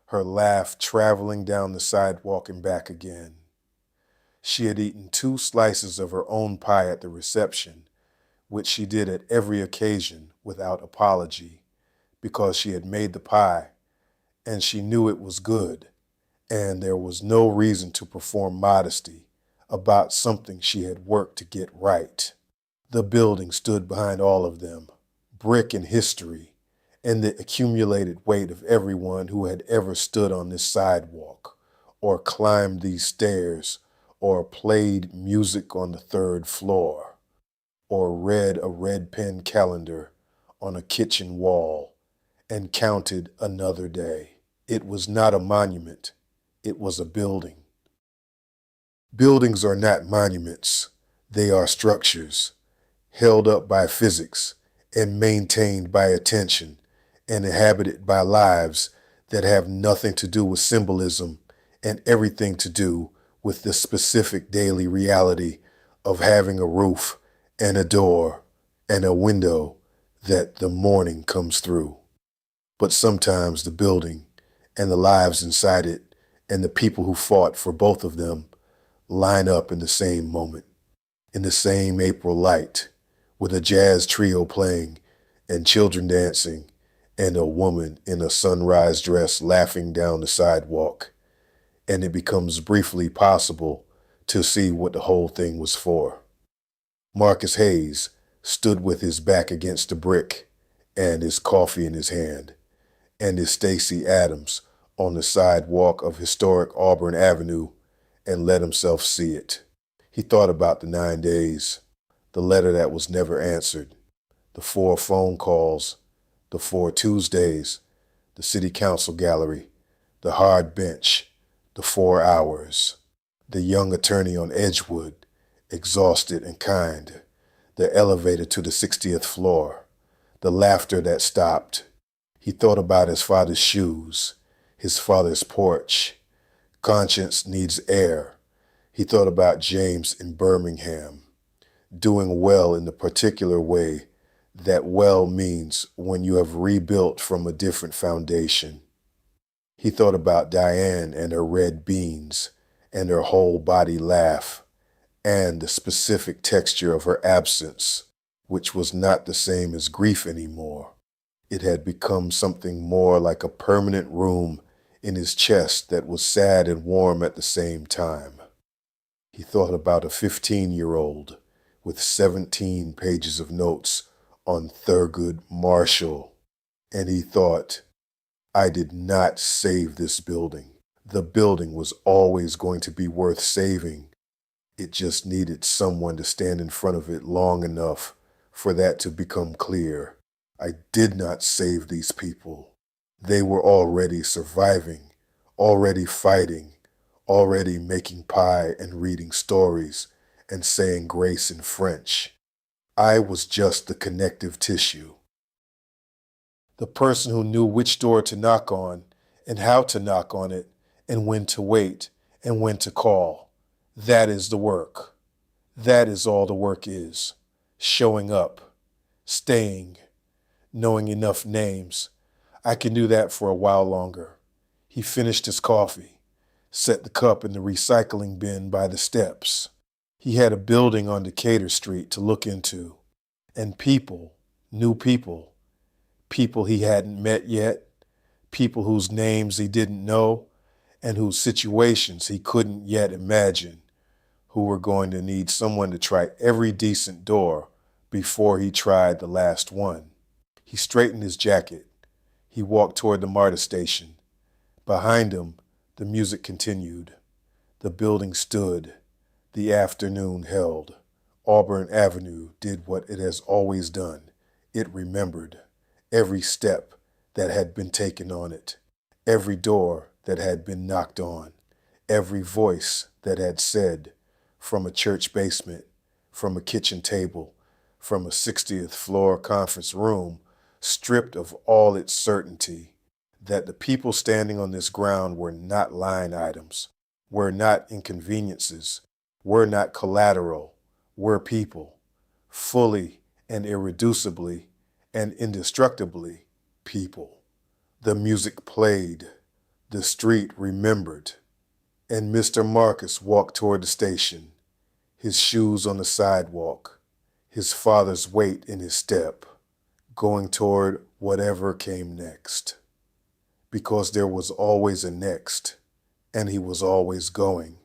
her laugh traveling down the sidewalk and back again. She had eaten 2 slices of her own pie at the reception, which she did at every occasion without apology, because she had made the pie, and she knew it was good, and there was no reason to perform modesty about something she had worked to get right. The building stood behind all of them, brick and history, and the accumulated weight of everyone who had ever stood on this sidewalk, or climbed these stairs, or played music on the 3rd floor, or read a red pen calendar on a kitchen wall and counted another day. It was not a monument, it was a building. Buildings are not monuments, they are structures, held up by physics and maintained by attention and inhabited by lives that have nothing to do with symbolism and everything to do with the specific daily reality of having a roof and a door and a window that the morning comes through. But sometimes the building and the lives inside it and the people who fought for both of them line up in the same moment, in the same April light, with a jazz trio playing and children dancing and a woman in a sunrise dress laughing down the sidewalk, and it becomes briefly possible to see what the whole thing was for. Marcus Hayes stood with his back against a brick and his coffee in his hand, and his Stacey Adams on the sidewalk of historic Auburn Avenue, and let himself see it. He thought about the 9 days, the letter that was never answered, the 4 phone calls, the 4 Tuesdays, the city council gallery, the hard bench, the 4 hours, the young attorney on Edgewood, exhausted and kind, the elevator to the 60th floor, the laughter that stopped. He thought about his father's shoes, his father's porch. Conscience needs air. He thought about James in Birmingham, doing well in the particular way that well means when you have rebuilt from a different foundation. He thought about Diane and her red beans and her whole body laugh and the specific texture of her absence, which was not the same as grief anymore. It had become something more like a permanent room in his chest that was sad and warm at the same time. He thought about a 15-year-old with 17 pages of notes on Thurgood Marshall, and he thought, I did not save this building. The building was always going to be worth saving. It just needed someone to stand in front of it long enough for that to become clear. I did not save these people. They were already surviving, already fighting, already making pie and reading stories and saying grace in French. I was just the connective tissue. The person who knew which door to knock on and how to knock on it and when to wait and when to call. That is the work. That is all the work is. Showing up, staying, knowing enough names. I can do that for a while longer. He finished his coffee, set the cup in the recycling bin by the steps. He had a building on Decatur Street to look into, and people, new people, people he hadn't met yet, people whose names he didn't know, and whose situations he couldn't yet imagine, who were going to need someone to try every decent door before he tried the last one. He straightened his jacket. He walked toward the MARTA station. Behind him, the music continued. The building stood. The afternoon held. Auburn Avenue did what it has always done. It remembered every step that had been taken on it, every door that had been knocked on, every voice that had said, from a church basement, from a kitchen table, from a 60th floor conference room, stripped of all its certainty, that the people standing on this ground were not line items, were not inconveniences, were not collateral, were people, fully and irreducibly and indestructibly people. The music played, the street remembered, and Mr. Marcus walked toward the station, his shoes on the sidewalk, his father's weight in his step, going toward whatever came next. Because there was always a next, and he was always going.